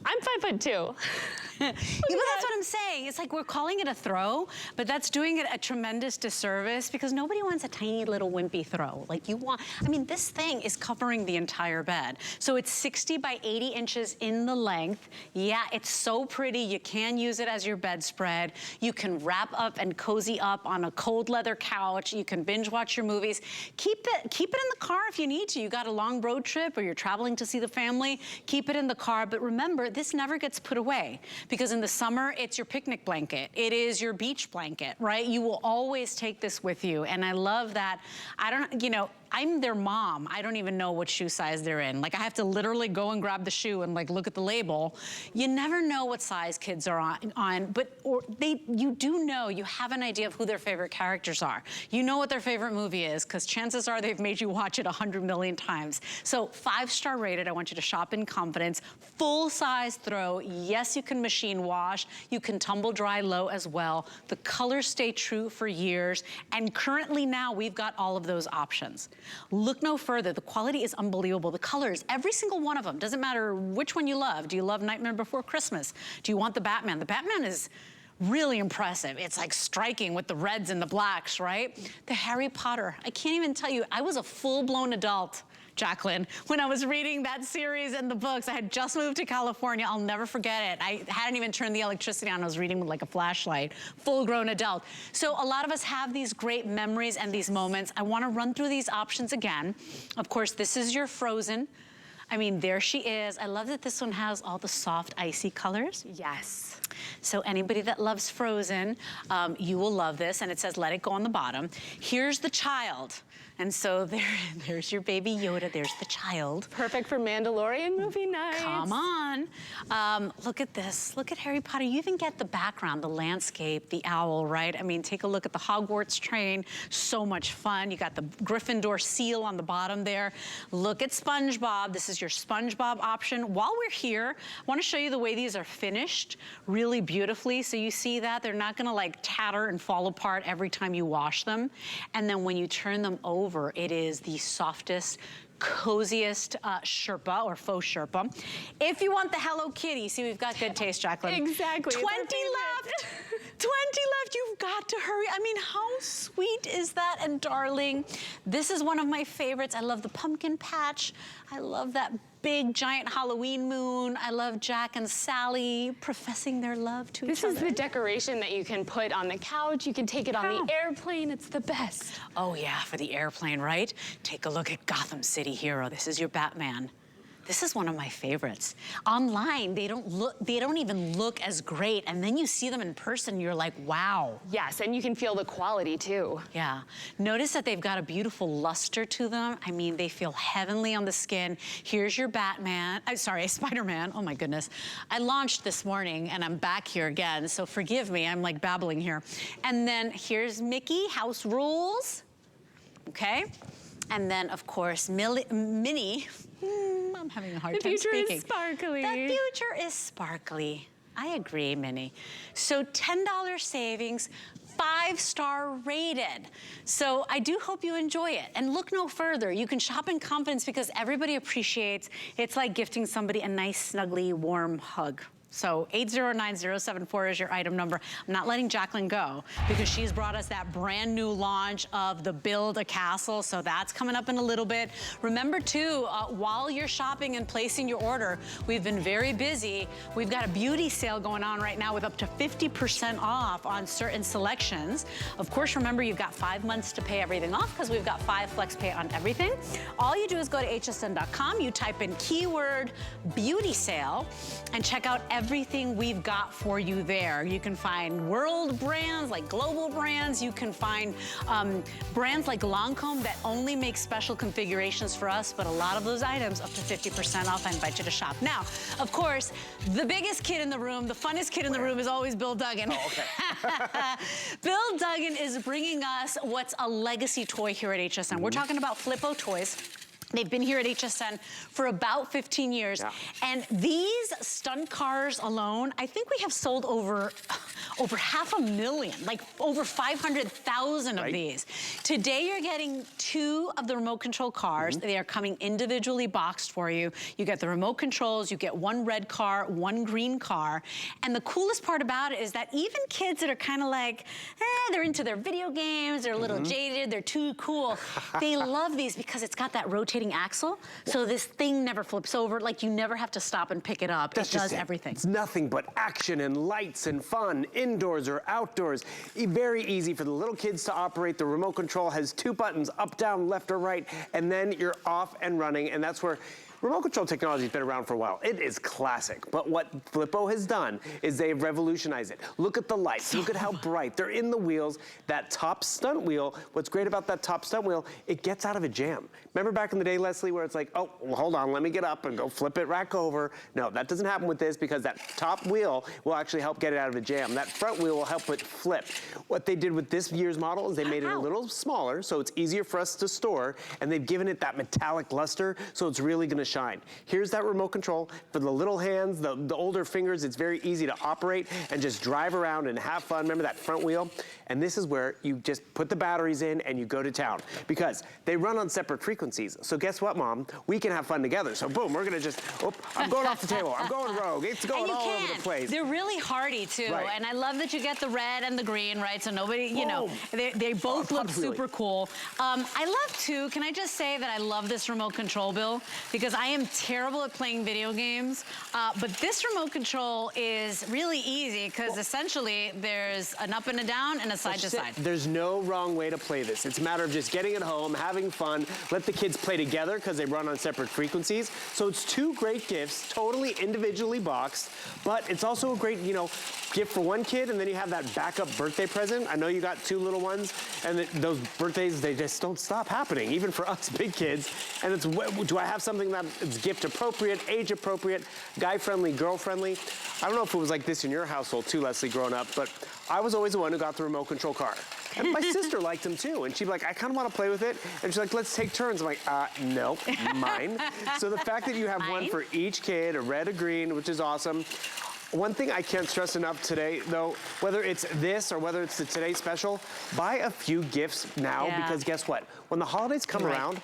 I'm 5'2". But that's what I'm saying. It's like we're calling it a throw, but that's doing it a tremendous disservice because nobody wants a tiny little wimpy throw. Like you want, I mean, this thing is covering the entire bed. So it's 60 by 80 inches in the length. Yeah, it's so pretty. You can use it as your bedspread. You can wrap up and cozy up on a cold leather couch. You can binge watch your movies. Keep it in the car if you need to. You got a long road trip or you're traveling to see the family, keep it in the car. But remember, this never gets put away because in the summer, it's your picnic blanket. It is your beach blanket, right? You will always take this with you. And I love that. I'm their mom. I don't even know what shoe size they're in. Like I have to literally go and grab the shoe and like look at the label. You never know what size kids are on, but you do know, you have an idea of who their favorite characters are. You know what their favorite movie is because chances are they've made you watch it 100 million times. So 5-star rated, I want you to shop in confidence. Full size throw. Yes, you can machine wash. You can tumble dry low as well. The colors stay true for years. And currently now we've got all of those options. Look no further. The quality is unbelievable. The colors, every single one of them, doesn't matter which one you love. Do you love Nightmare Before Christmas? Do you want the Batman? The Batman is really impressive. It's like striking with the reds and the blacks, right? The Harry Potter, I can't even tell you, I was a full-blown adult, Jacqueline, when I was reading that series and the books. I had just moved to California. I'll never forget it. I hadn't even turned the electricity on. I was reading with like a flashlight, full-grown adult. So a lot of us have these great memories and these moments. I want to run through these options again. Of course, this is your Frozen. I mean, there she is. I love that this one has all the soft, icy colors. Yes. So anybody that loves Frozen, you will love this. And it says, let it go on the bottom. Here's the child. And so there's your baby Yoda. There's the child. Perfect for Mandalorian movie nights. Come on. Look at this. Look at Harry Potter. You even get the background, the landscape, the owl, right? I mean, take a look at the Hogwarts train. So much fun. You got the Gryffindor seal on the bottom there. Look at SpongeBob. This is your SpongeBob option. While we're here, I want to show you the way these are finished really beautifully. So you see that? They're not going to like tatter and fall apart every time you wash them. And then when you turn them over, it is the softest, coziest Sherpa or faux Sherpa. If you want the Hello Kitty, see, we've got good taste, Jacqueline. Exactly. 20 left. 20 left. You've got to hurry. I mean, how sweet is that and darling? This is one of my favorites. I love the pumpkin patch. I love that big giant Halloween moon. I love Jack and Sally professing their love to each other. This is the decoration that you can put on the couch. You can take it on the airplane. It's the best. Oh yeah, for the airplane, right? Take a look at Gotham City Hero. This is your Batman. This is one of my favorites. Online, they don't even look as great, and then you see them in person, you're like, wow. Yes, and you can feel the quality too. Yeah. Notice that they've got a beautiful luster to them. I mean, they feel heavenly on the skin. Here's your Batman. Spider-Man. Oh my goodness. I launched this morning, and I'm back here again, so forgive me, I'm like babbling here. And then here's Mickey, House Rules. Okay? And then, of course, Minnie. I'm having a hard time speaking. The future is sparkly. The future is sparkly. I agree, Minnie. So $10 savings, 5-star rated. So I do hope you enjoy it. And look no further. You can shop in confidence because everybody appreciates. It's like gifting somebody a nice, snuggly, warm hug. So 809074 is your item number. I'm not letting Jacqueline go because she's brought us that brand new launch of the Build a Castle. So that's coming up in a little bit. Remember too, while you're shopping and placing your order, we've been very busy. We've got a beauty sale going on right now with up to 50% off on certain selections. Of course, remember you've got 5 months to pay everything off because we've got 5 flex pay on everything. All you do is go to hsn.com, you type in keyword beauty sale and check out everything we've got for you there. You can find world brands, like global brands. You can find brands like Lancome that only make special configurations for us, but a lot of those items up to 50% off. I invite you to shop. Now, of course, the biggest kid in the room, the funnest kid in the room is always Bill Duggan. Oh, okay. Bill Duggan is bringing us what's a legacy toy here at HSN. We're talking about Flippo toys. They've been here at HSN for about 15 years. Yeah. And these stunt cars alone, I think we have sold over 500,000, like over 500,000 of these. Today you're getting 2 of the remote control cars. They are coming individually boxed for you. You get the remote controls, you get 1 red car, 1 green car. And the coolest part about it is that even kids that are kind of like, they're into their video games, they're a little jaded, they're too cool. They love these because it's got that rotating axle, so this thing never flips over. Like you never have to stop and pick it up. It does everything. It's nothing but action and lights and fun, indoors or outdoors. Very easy for the little kids to operate. The remote control has 2 buttons, up, down, left, or right, and then you're off and running, and that's where remote control technology has been around for a while. It is classic, but what Flippo has done is they've revolutionized it. Look at the lights, look at how bright. They're in the wheels. That top stunt wheel, what's great about that top stunt wheel, it gets out of a jam. Remember back in the day, Leslie, where it's like, oh, well, hold on, let me get up and go flip it back over. No, that doesn't happen with this because that top wheel will actually help get it out of a jam. That front wheel will help it flip. What they did with this year's model is they made it a little smaller so it's easier for us to store, and they've given it that metallic luster so it's really gonna shine. Here's that remote control. For the little hands, the older fingers, it's very easy to operate and just drive around and have fun. Remember that front wheel? And this is where you just put the batteries in and you go to town because they run on separate frequencies. So guess what, Mom? We can have fun together. So boom, we're gonna just, I'm going off the table. I'm going rogue. It's going all over the place. They're really hardy too. Right. And I love that you get the red and the green, right? So nobody, you know, they both look super cool. I love too, can I just say that I love this remote control, Bill? Because I am terrible at playing video games, but this remote control is really easy because essentially there's an up and a down and a side to side. There's no wrong way to play this. It's a matter of just getting it home, having fun, let the kids play together because they run on separate frequencies. So it's 2 great gifts, totally individually boxed, but it's also a great, you know, gift for one kid, and then you have that backup birthday present. I know you got 2 little ones, and those birthdays, they just don't stop happening, even for us big kids. And it's, do I have something that is gift appropriate, age appropriate, guy friendly, girl friendly? I don't know if it was like this in your household too, Leslie, growing up, but I was always the one who got the remote control car. And my sister liked them too. And she'd be like, I kind of want to play with it. And she's like, let's take turns. I'm like, no, mine. So the fact that you have one for each kid, a red, a green, which is awesome. One thing I can't stress enough today, though, whether it's this or whether it's the Today Special, buy a few gifts now because guess what? When the holidays come around,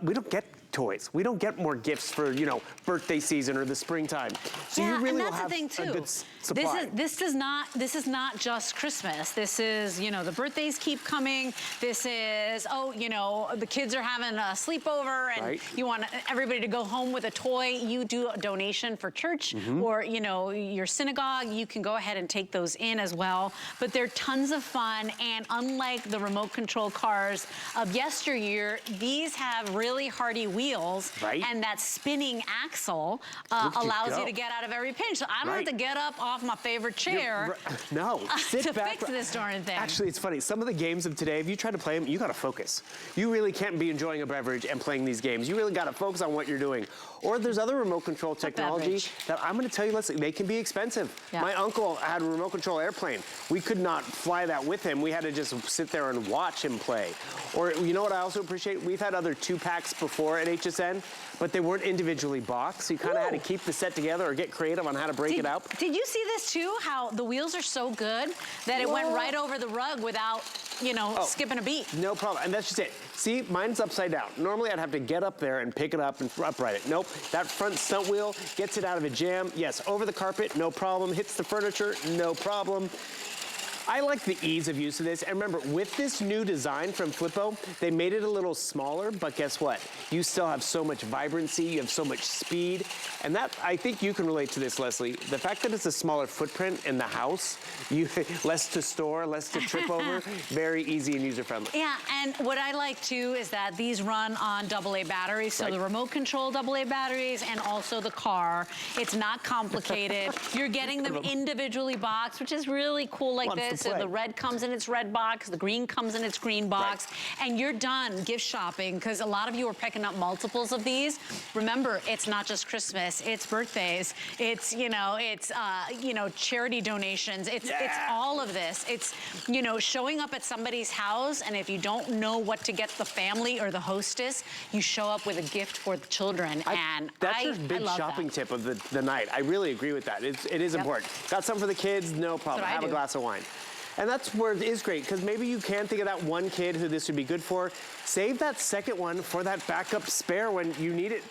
we don't get toys. We don't get more gifts for, you know, birthday season or the springtime. So you really will have a good supply. This is not just Christmas. This is, you know, the birthdays keep coming. This is, oh, you know, the kids are having a sleepover and you want everybody to go home with a toy. You do a donation for church or, you know, your synagogue. You can go ahead and take those in as well. But they're tons of fun, and unlike the remote control cars of yesteryear, these have really hardy wheels, and that spinning axle allows you to get out of every pinch. So I don't have to get up off my favorite chair sit back fix this darn thing. Actually, it's funny. Some of the games of today, if you try to play them, you got to focus. You really can't be enjoying a beverage and playing these games. You really got to focus on what you're doing. Or there's other remote control technology that I'm going to tell you, listen, they can be expensive. My uncle had a remote control airplane. We could not fly that with him. We had to just sit there and watch him play. Or you know what I also appreciate? We've had other 2-packs before at HSN, but they weren't individually boxed. So you kind of had to keep the set together or get creative on how to break it up. Did you see this too? How the wheels are so good that it went right over the rug without you know, skipping a beat. No problem, and that's just it. See, mine's upside down. Normally I'd have to get up there and pick it up and upright it. Nope, that front stunt wheel gets it out of a jam. Yes, over the carpet, no problem. Hits the furniture, no problem. I like the ease of use of this. And remember, with this new design from Flippo, they made it a little smaller, but guess what? You still have so much vibrancy, you have so much speed. And that, I think you can relate to this, Leslie. The fact that it's a smaller footprint in the house, less to store, less to trip over, very easy and user-friendly. Yeah, and what I like too is that these run on AA batteries, so the remote control AA batteries and also the car. It's not complicated. You're getting them individually boxed, which is really cool like this. So the red comes in its red box, the green comes in its green box, and you're done gift shopping, because a lot of you are picking up multiples of these. Remember, it's not just Christmas, it's birthdays, it's, you know, charity donations, it's all of this. It's, you know, showing up at somebody's house, and if you don't know what to get the family or the hostess, you show up with a gift for the children. That's your big shopping tip of the night. I really agree with that. It is important. Got something for the kids? No problem. Have a glass of wine. And that's where it is great, because maybe you can think of that one kid who this would be good for. Save that second one for that backup spare when you need it.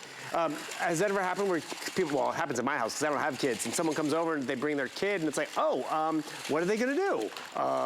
Has that ever happened where people, well, it happens at my house because I don't have kids, and someone comes over and they bring their kid and it's like, oh, what are they gonna do?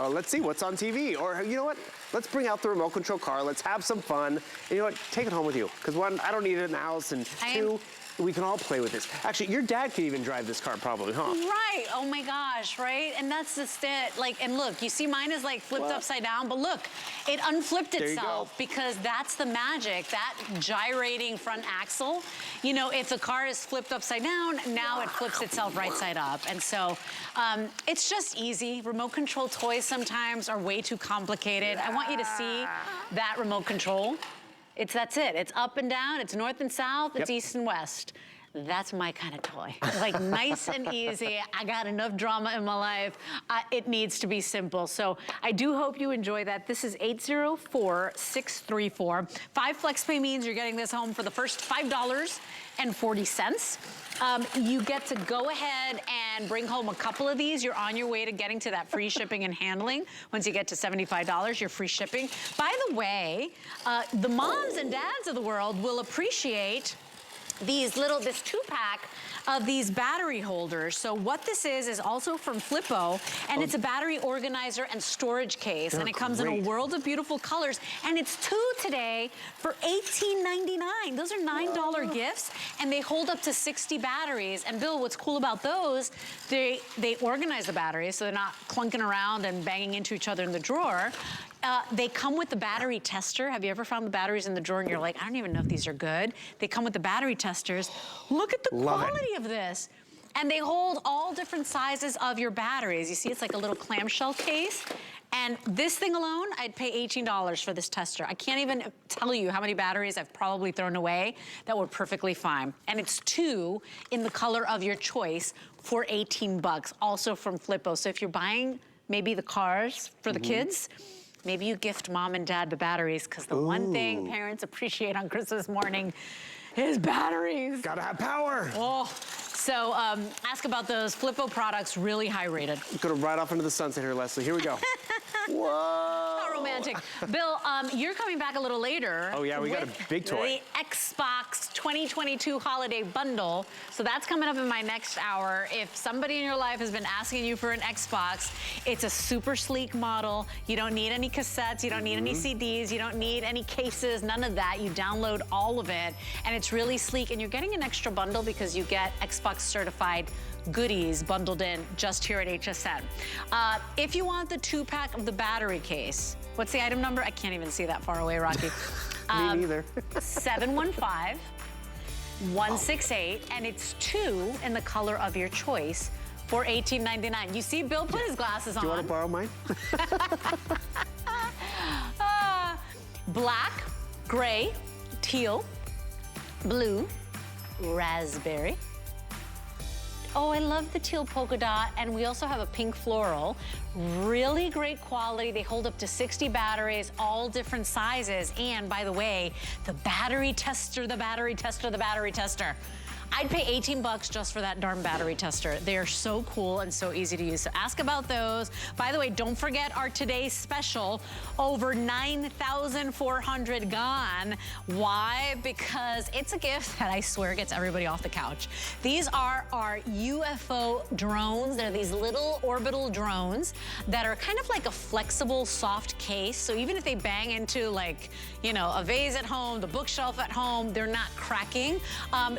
Let's see what's on TV. Or you know what? Let's bring out the remote control car. Let's have some fun. And you know what? Take it home with you. Because one, I don't need it in the house, and two, we can all play with this. Actually, your dad could even drive this car probably, huh? Right, oh my gosh, right? And that's just it. Like, and look, you see mine is like flipped upside down, but look, it unflipped itself because that's the magic, that gyrating front axle. You know, if the car is flipped upside down, now it flips itself right side up. And so it's just easy. Remote control toys sometimes are way too complicated. I want you to see that remote control. That's it. It's up and down, it's north and south, it's east and west. That's my kind of toy. Like nice and easy. I got enough drama in my life. It needs to be simple. So I do hope you enjoy that. This is 804-634. 5 FlexPay means you're getting this home for the first $5.40. You get to go ahead and bring home a couple of these. You're on your way to getting to that free shipping and handling. Once you get to $75, you're free shipping. By the way, the moms and dads of the world will appreciate this 2-pack of these battery holders. So what this is also from Flippo, and it's a battery organizer and storage case, and it comes in a world of beautiful colors, and it's 2 today for $18.99. Those are $9 gifts, and they hold up to 60 batteries. And Bill, what's cool about those, they organize the batteries so they're not clunking around and banging into each other in the drawer. They come with the battery tester. Have you ever found the batteries in the drawer and you're like, I don't even know if these are good? They come with the battery testers. Look at the quality of this. And they hold all different sizes of your batteries. You see, it's like a little clamshell case. And this thing alone, I'd pay $18 for this tester. I can't even tell you how many batteries I've probably thrown away that were perfectly fine. And it's 2 in the color of your choice for 18 bucks, also from Flippo. So if you're buying maybe the cars for the kids, maybe you gift mom and dad the batteries, because the one thing parents appreciate on Christmas morning is batteries. Gotta have power. Oh, so ask about those Flippo products, really high rated. Gonna ride off into the sunset here, Leslie. Here we go. Whoa. How romantic. Bill, you're coming back a little later. Oh yeah, we got a big toy. The Xbox 2022 Holiday Bundle. So that's coming up in my next hour. If somebody in your life has been asking you for an Xbox, it's a super sleek model. You don't need any cassettes, you don't need any CDs, you don't need any cases, none of that. You download all of it, and it's really sleek, and you're getting an extra bundle because you get Xbox certified goodies bundled in just here at HSN. If you want the 2-pack of the battery case, what's the item number? I can't even see that far away, Rocky. Me neither. 715-168, and it's 2 in the color of your choice for $18.99. You see Bill put his glasses on. Do you want to borrow mine? Black, gray, teal, blue, raspberry. Oh, I love the teal polka dot, and we also have a pink floral. Really great quality. They hold up to 60 batteries, all different sizes. And by the way, the battery tester, the battery tester, the battery tester. I'd pay 18 bucks just for that darn battery tester. They are so cool and so easy to use. So ask about those. By the way, don't forget our today's special, over 9,400 gone. Why? Because it's a gift that I swear gets everybody off the couch. These are our UFO drones. They're these little orbital drones that are kind of like a flexible, soft case. So even if they bang into, like, you know, a vase at home, the bookshelf at home, they're not cracking.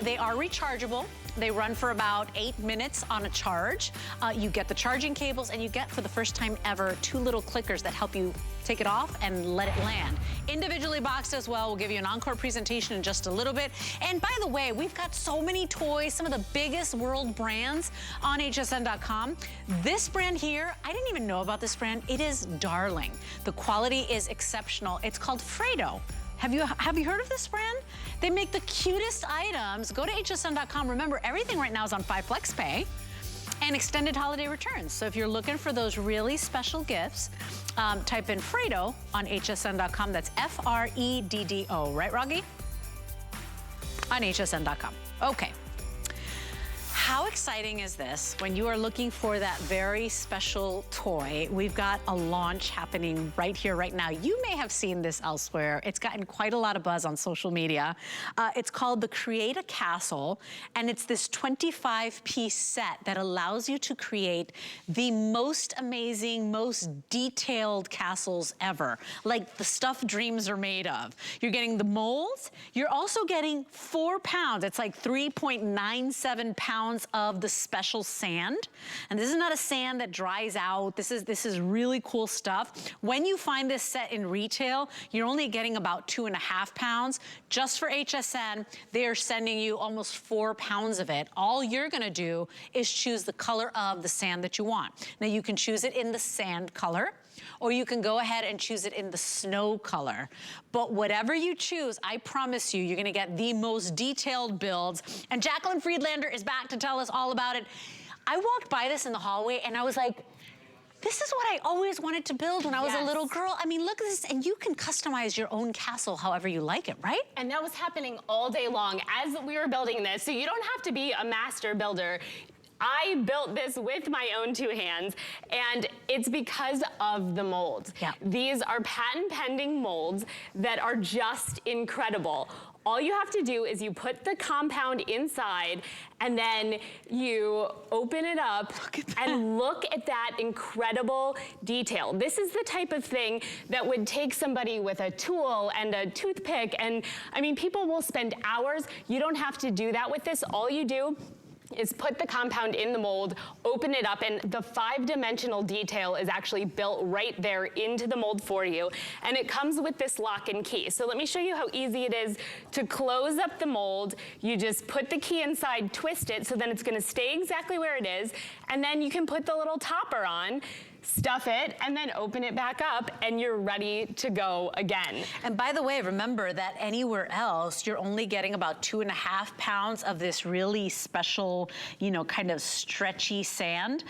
They are rechargeable. They run for about 8 minutes on a charge. You get the charging cables, and you get, for the first time ever, 2 little clickers that help you take it off and let it land. Individually boxed as well. We'll give you an encore presentation in just a little bit. And by the way, we've got so many toys, some of the biggest world brands on hsn.com. This brand here, I didn't even know about this brand. It is darling. The quality is exceptional. It's called Fredo. Have you heard of this brand? They make the cutest items. Go to hsn.com. Remember, everything right now is on 5 Flex Pay and extended holiday returns. So if you're looking for those really special gifts, type in Fredo on hsn.com. That's F-R-E-D-D-O, right, Roggy? On hsn.com. Okay. How exciting is this when you are looking for that very special toy? We've got a launch happening right here, right now. You may have seen this elsewhere. It's gotten quite a lot of buzz on social media. It's called the Create a Castle, and it's this 25-piece set that allows you to create the most amazing, most detailed castles ever, like the stuff dreams are made of. You're getting the molds. You're also getting 4 pounds. It's like 3.97 pounds of the special sand. And this is not a sand that dries out. This is really cool stuff. When you find this set in retail, you're only getting about 2.5 pounds. Just for HSN, they are sending you almost 4 pounds of it. All you're gonna do is choose the color of the sand that you want. Now you can choose it in the sand color, or you can go ahead and choose it in the snow color. But whatever you choose, I promise you, you're gonna get the most detailed builds. And Jacqueline Friedlander is back to tell us all about it. I walked by this in the hallway and I was like, this is what I always wanted to build when I was a little girl. I mean, look at this, and you can customize your own castle however you like it, right? And that was happening all day long as we were building this. So you don't have to be a master builder. I built this with my own 2 hands, and it's because of the molds. Yeah. These are patent pending molds that are just incredible. All you have to do is you put the compound inside, and then you open it up and look at that incredible detail. This is the type of thing that would take somebody with a tool and a toothpick, and I mean, people will spend hours. You don't have to do that with this. All you do is put the compound in the mold, open it up, and the 5-dimensional detail is actually built right there into the mold for you. And it comes with this lock and key. So let me show you how easy it is to close up the mold. You just put the key inside, twist it, so then it's gonna stay exactly where it is. And then you can put the little topper on, stuff it, and then open it back up, and you're ready to go again. And by the way, remember that anywhere else, you're only getting about 2.5 pounds of this really special, you know, kind of stretchy sand.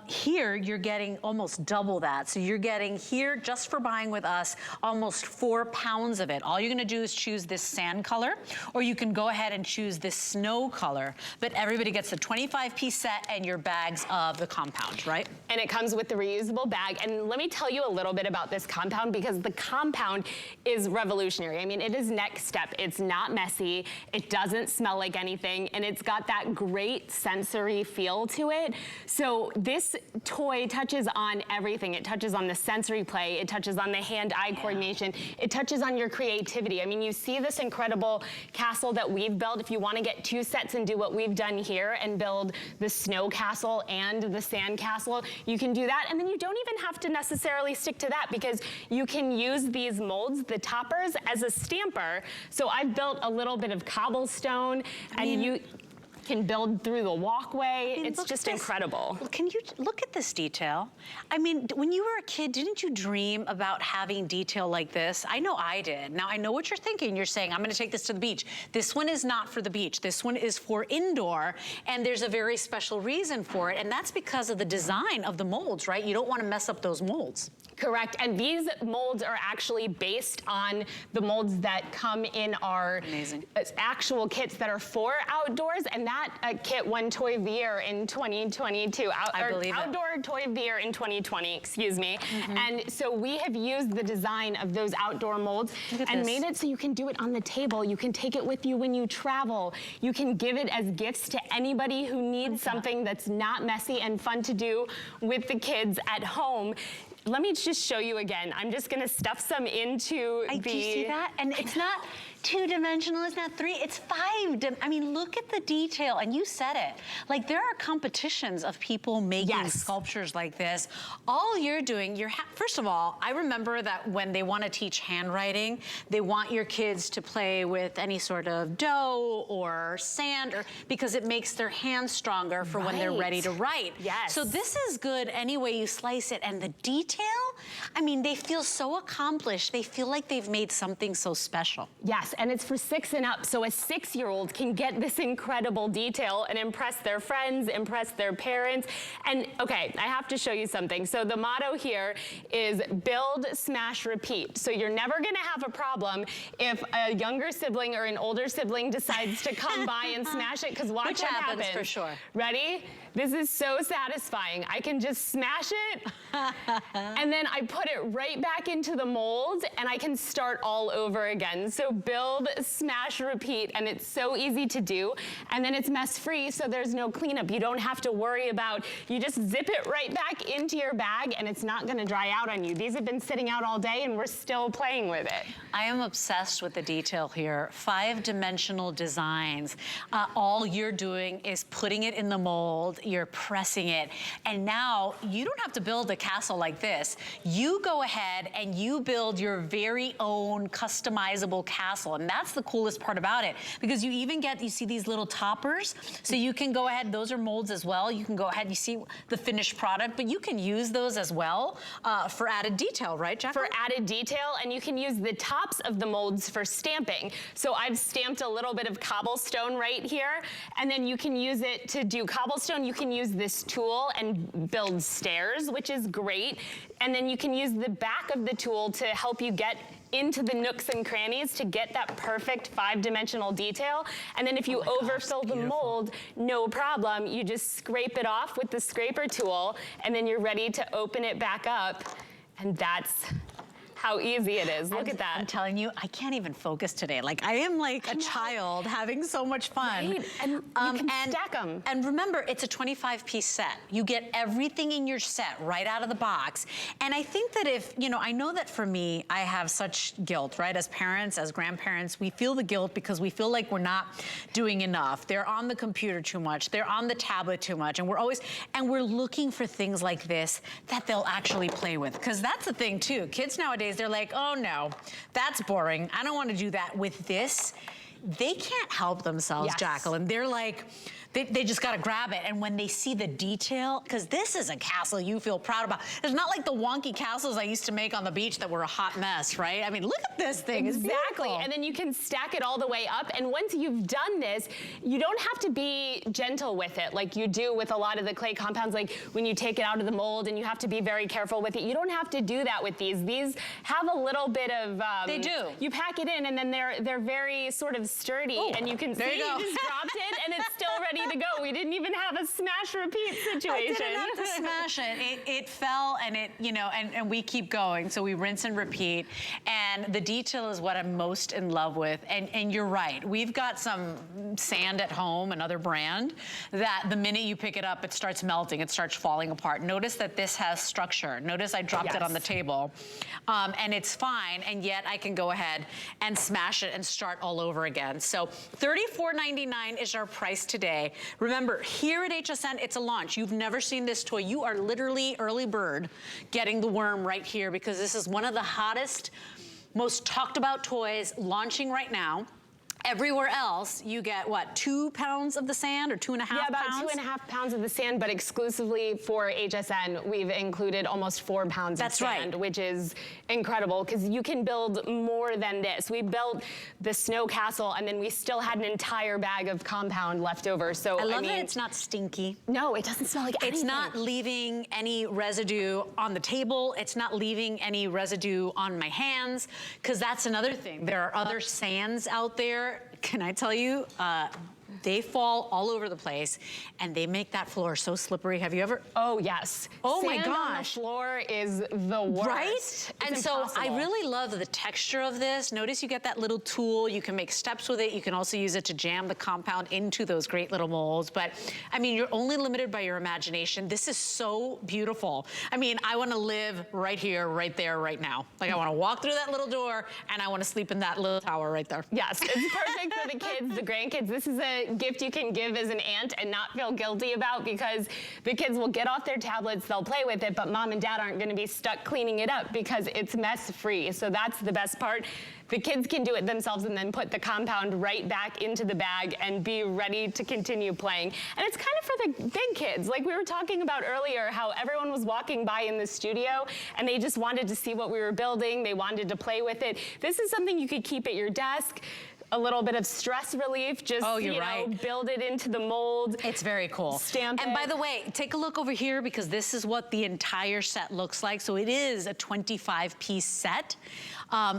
Here, you're getting almost double that. So you're getting here, just for buying with us, almost 4 pounds of it. All you're gonna do is choose this sand color, or you can go ahead and choose this snow color. But everybody gets the 25-piece set and your bags of the compound, right? And it comes with the reusable bag. And let me tell you a little bit about this compound, because the compound is revolutionary. I mean, it is next step. It's not messy. It doesn't smell like anything. And it's got that great sensory feel to it. So this toy touches on everything. It touches on the sensory play. It touches on the hand-eye coordination. It touches on your creativity. I mean, you see this incredible castle that we've built. If you want to get 2 sets and do what we've done here and build the snow castle and the sand castle, you can do that. And then you don't even have to necessarily stick to that, because you can use these molds, the toppers, as a stamper. So I've built a little bit of cobblestone, and can build through the walkway. I mean, it's just incredible. Can you look at this detail? I mean, when you were a kid, didn't you dream about having detail like this? I know I did. Now, I know what you're thinking. You're saying, I'm gonna take this to the beach. This one is not for the beach. This one is for indoor, and there's a very special reason for it, and that's because of the design of the molds, right? You don't wanna mess up those molds. Correct, and these molds are actually based on the molds that come in our actual kits that are for outdoors, and that kit won Toy of the Year in 2022. Outdoor Toy of the Year in 2020, excuse me. And so we have used the design of those outdoor molds and made it so you can do it on the table. You can take it with you when you travel. You can give it as gifts to anybody who needs something that's not messy and fun to do with the kids at home. Let me just show you again. I'm just gonna stuff some into Do you see that? And it's not two-dimensional, it's not three, it's I mean, look at the detail, and you said it. Like, there are competitions of people making sculptures like this. All you're doing, first of all, I remember that when they want to teach handwriting, they want your kids to play with any sort of dough or sand, because it makes their hands stronger for when they're ready to write. So this is good any way you slice it, and the detail, I mean, they feel so accomplished. They feel like they've made something so special. Yes, and it's for 6 and up, so a 6-year-old can get this incredible detail and impress their friends, impress their parents. And okay, I have to show you something. So the motto here is build, smash, repeat. So you're never gonna have a problem if a younger sibling or an older sibling decides to come by and smash it, because watch what happens. For sure. Ready? This is so satisfying. I can just smash it, and then I put it right back into the mold, and I can start all over again. So build, smash, repeat, and it's so easy to do. And then it's mess-free, so there's no cleanup. You don't have to worry about, you just zip it right back into your bag, and it's not gonna dry out on you. These have been sitting out all day, and we're still playing with it. I am obsessed with the detail here. 5-dimensional designs. All you're doing is putting it in the mold, you're pressing it, and now you don't have to build a castle like this. You go ahead and you build your very own customizable castle, and that's the coolest part about it, because you even get, you see these little toppers, so you can go ahead, those are molds as well. You can go ahead, you see the finished product, but you can use those as well for added detail, right, Jacqueline? For added detail, and you can use the tops of the molds for stamping. So I've stamped a little bit of cobblestone right here, and then you can use it to do cobblestone. You can use this tool and build stairs, which is great. And then you can use the back of the tool to help you get into the nooks and crannies to get that perfect 5-dimensional detail. And then if you overfill the mold, no problem. You just scrape it off with the scraper tool, and then you're ready to open it back up. And that's how easy it is. Look at that. I'm telling you, I can't even focus today. Like, I am like a child having so much fun. Right. And you can stack them. And remember, it's a 25-piece set. You get everything in your set right out of the box. And I think that if, you know, I know that for me, I have such guilt, right? As parents, as grandparents, we feel the guilt because we feel like we're not doing enough. They're on the computer too much. They're on the tablet too much. And we're looking for things like this that they'll actually play with. Because that's the thing too. Kids nowadays, they're like, oh no, that's boring. I don't want to do that. With this, they can't help themselves, Jacqueline. They're like, they just gotta grab it. And when they see the detail, because this is a castle you feel proud about. It's not like the wonky castles I used to make on the beach that were a hot mess, right? I mean, look at this thing. Exactly, and then you can stack it all the way up. And once you've done this, you don't have to be gentle with it like you do with a lot of the clay compounds, like when you take it out of the mold and you have to be very careful with it. You don't have to do that with these. These have a little bit of... they do. You pack it in and then they're very sort of sturdy. Ooh, and you can see you just dropped it and it's still ready to go. We didn't even have a smash repeat situation. I didn't have to smash it. It fell and it, you know, and we keep going. So we rinse and repeat. And the detail is what I'm most in love with. And you're right. We've got some sand at home, another brand, that the minute you pick it up, it starts melting. It starts falling apart. Notice that this has structure. Notice I dropped it on the table. And it's fine. And yet I can go ahead and smash it and start all over again. So $34.99 is our price today. Remember, here at HSN, it's a launch. You've never seen this toy. You are literally early bird getting the worm right here, because this is one of the hottest, most talked about toys launching right now. Everywhere else, you get, what, 2 pounds of the sand or 2.5 pounds? Yeah, about 2.5 pounds of the sand, but exclusively for HSN, we've included almost 4 pounds of sand, which is incredible because you can build more than this. We built the snow castle and then we still had an entire bag of compound left over. So I love that it's not stinky. No, it doesn't smell like anything. It's not leaving any residue on the table. It's not leaving any residue on my hands, because that's another thing. There are other sands out there. Can I tell you, they fall all over the place and they make that floor so slippery. Have you ever? Oh, yes. Oh my gosh. gosh. On the floor is the worst. Right? It's and impossible. So I really love the texture of this. Notice you get that little tool. You can make steps with it. You can also use it to jam the compound into those great little molds. But I mean, you're only limited by your imagination. This is so beautiful. I mean, I want to live right here, right there, right now. Like I want to walk through that little door and I want to sleep in that little tower right there. Yes, it's perfect for the kids, the grandkids. This is a gift you can give as an aunt and not feel guilty about, because the kids will get off their tablets, they'll play with it, but mom and dad aren't going to be stuck cleaning it up because it's mess free. So that's the best part. The kids can do it themselves and then put the compound right back into the bag and be ready to continue playing. And it's kind of for the big kids. Like we were talking about earlier, how everyone was walking by in the studio and they just wanted to see what we were building. They wanted to play with it. This is something you could keep at your desk. A little bit of stress relief, just, build it into the mold. It's very cool. Stamp it. And by the way, take a look over here, because this is what the entire set looks like. So it is a 25-piece set.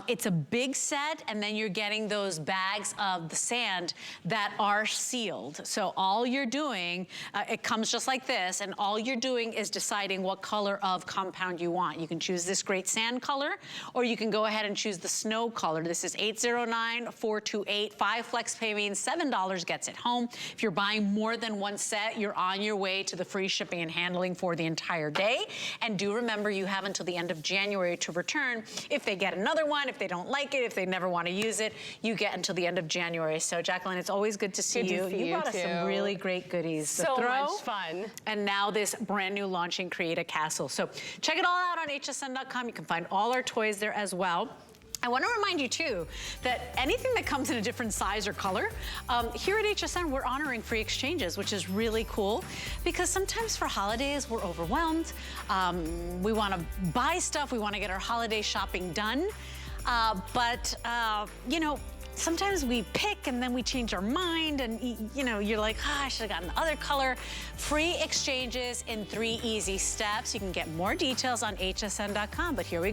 It's a big set, and then you're getting those bags of the sand that are sealed. So all you're doing, it comes just like this, and all you're doing is deciding what color of compound you want. You can choose this great sand color, or you can go ahead and choose the snow color. This is 809-428, 5 flex pay means $7 gets it home. If you're buying more than one set, you're on your way to the free shipping and handling for the entire day. And do remember, you have until the end of January to return. If they get another one, if they don't like it, if they never want to use it, you get until the end of January. So Jacqueline, it's always good to see you. You brought us some really great goodies. So much fun. And now this brand new launching Create a Castle. So check it all out on hsn.com. You can find all our toys there as well. I want to remind you, too, that anything that comes in a different size or color, here at HSN, we're honoring free exchanges, which is really cool, because sometimes for holidays, we're overwhelmed. We want to buy stuff. We want to get our holiday shopping done. You know, sometimes we pick and then we change our mind, and you know, you're like, I should have gotten the other color. Free exchanges in 3 easy steps. You can get more details on hsn.com, but here we go.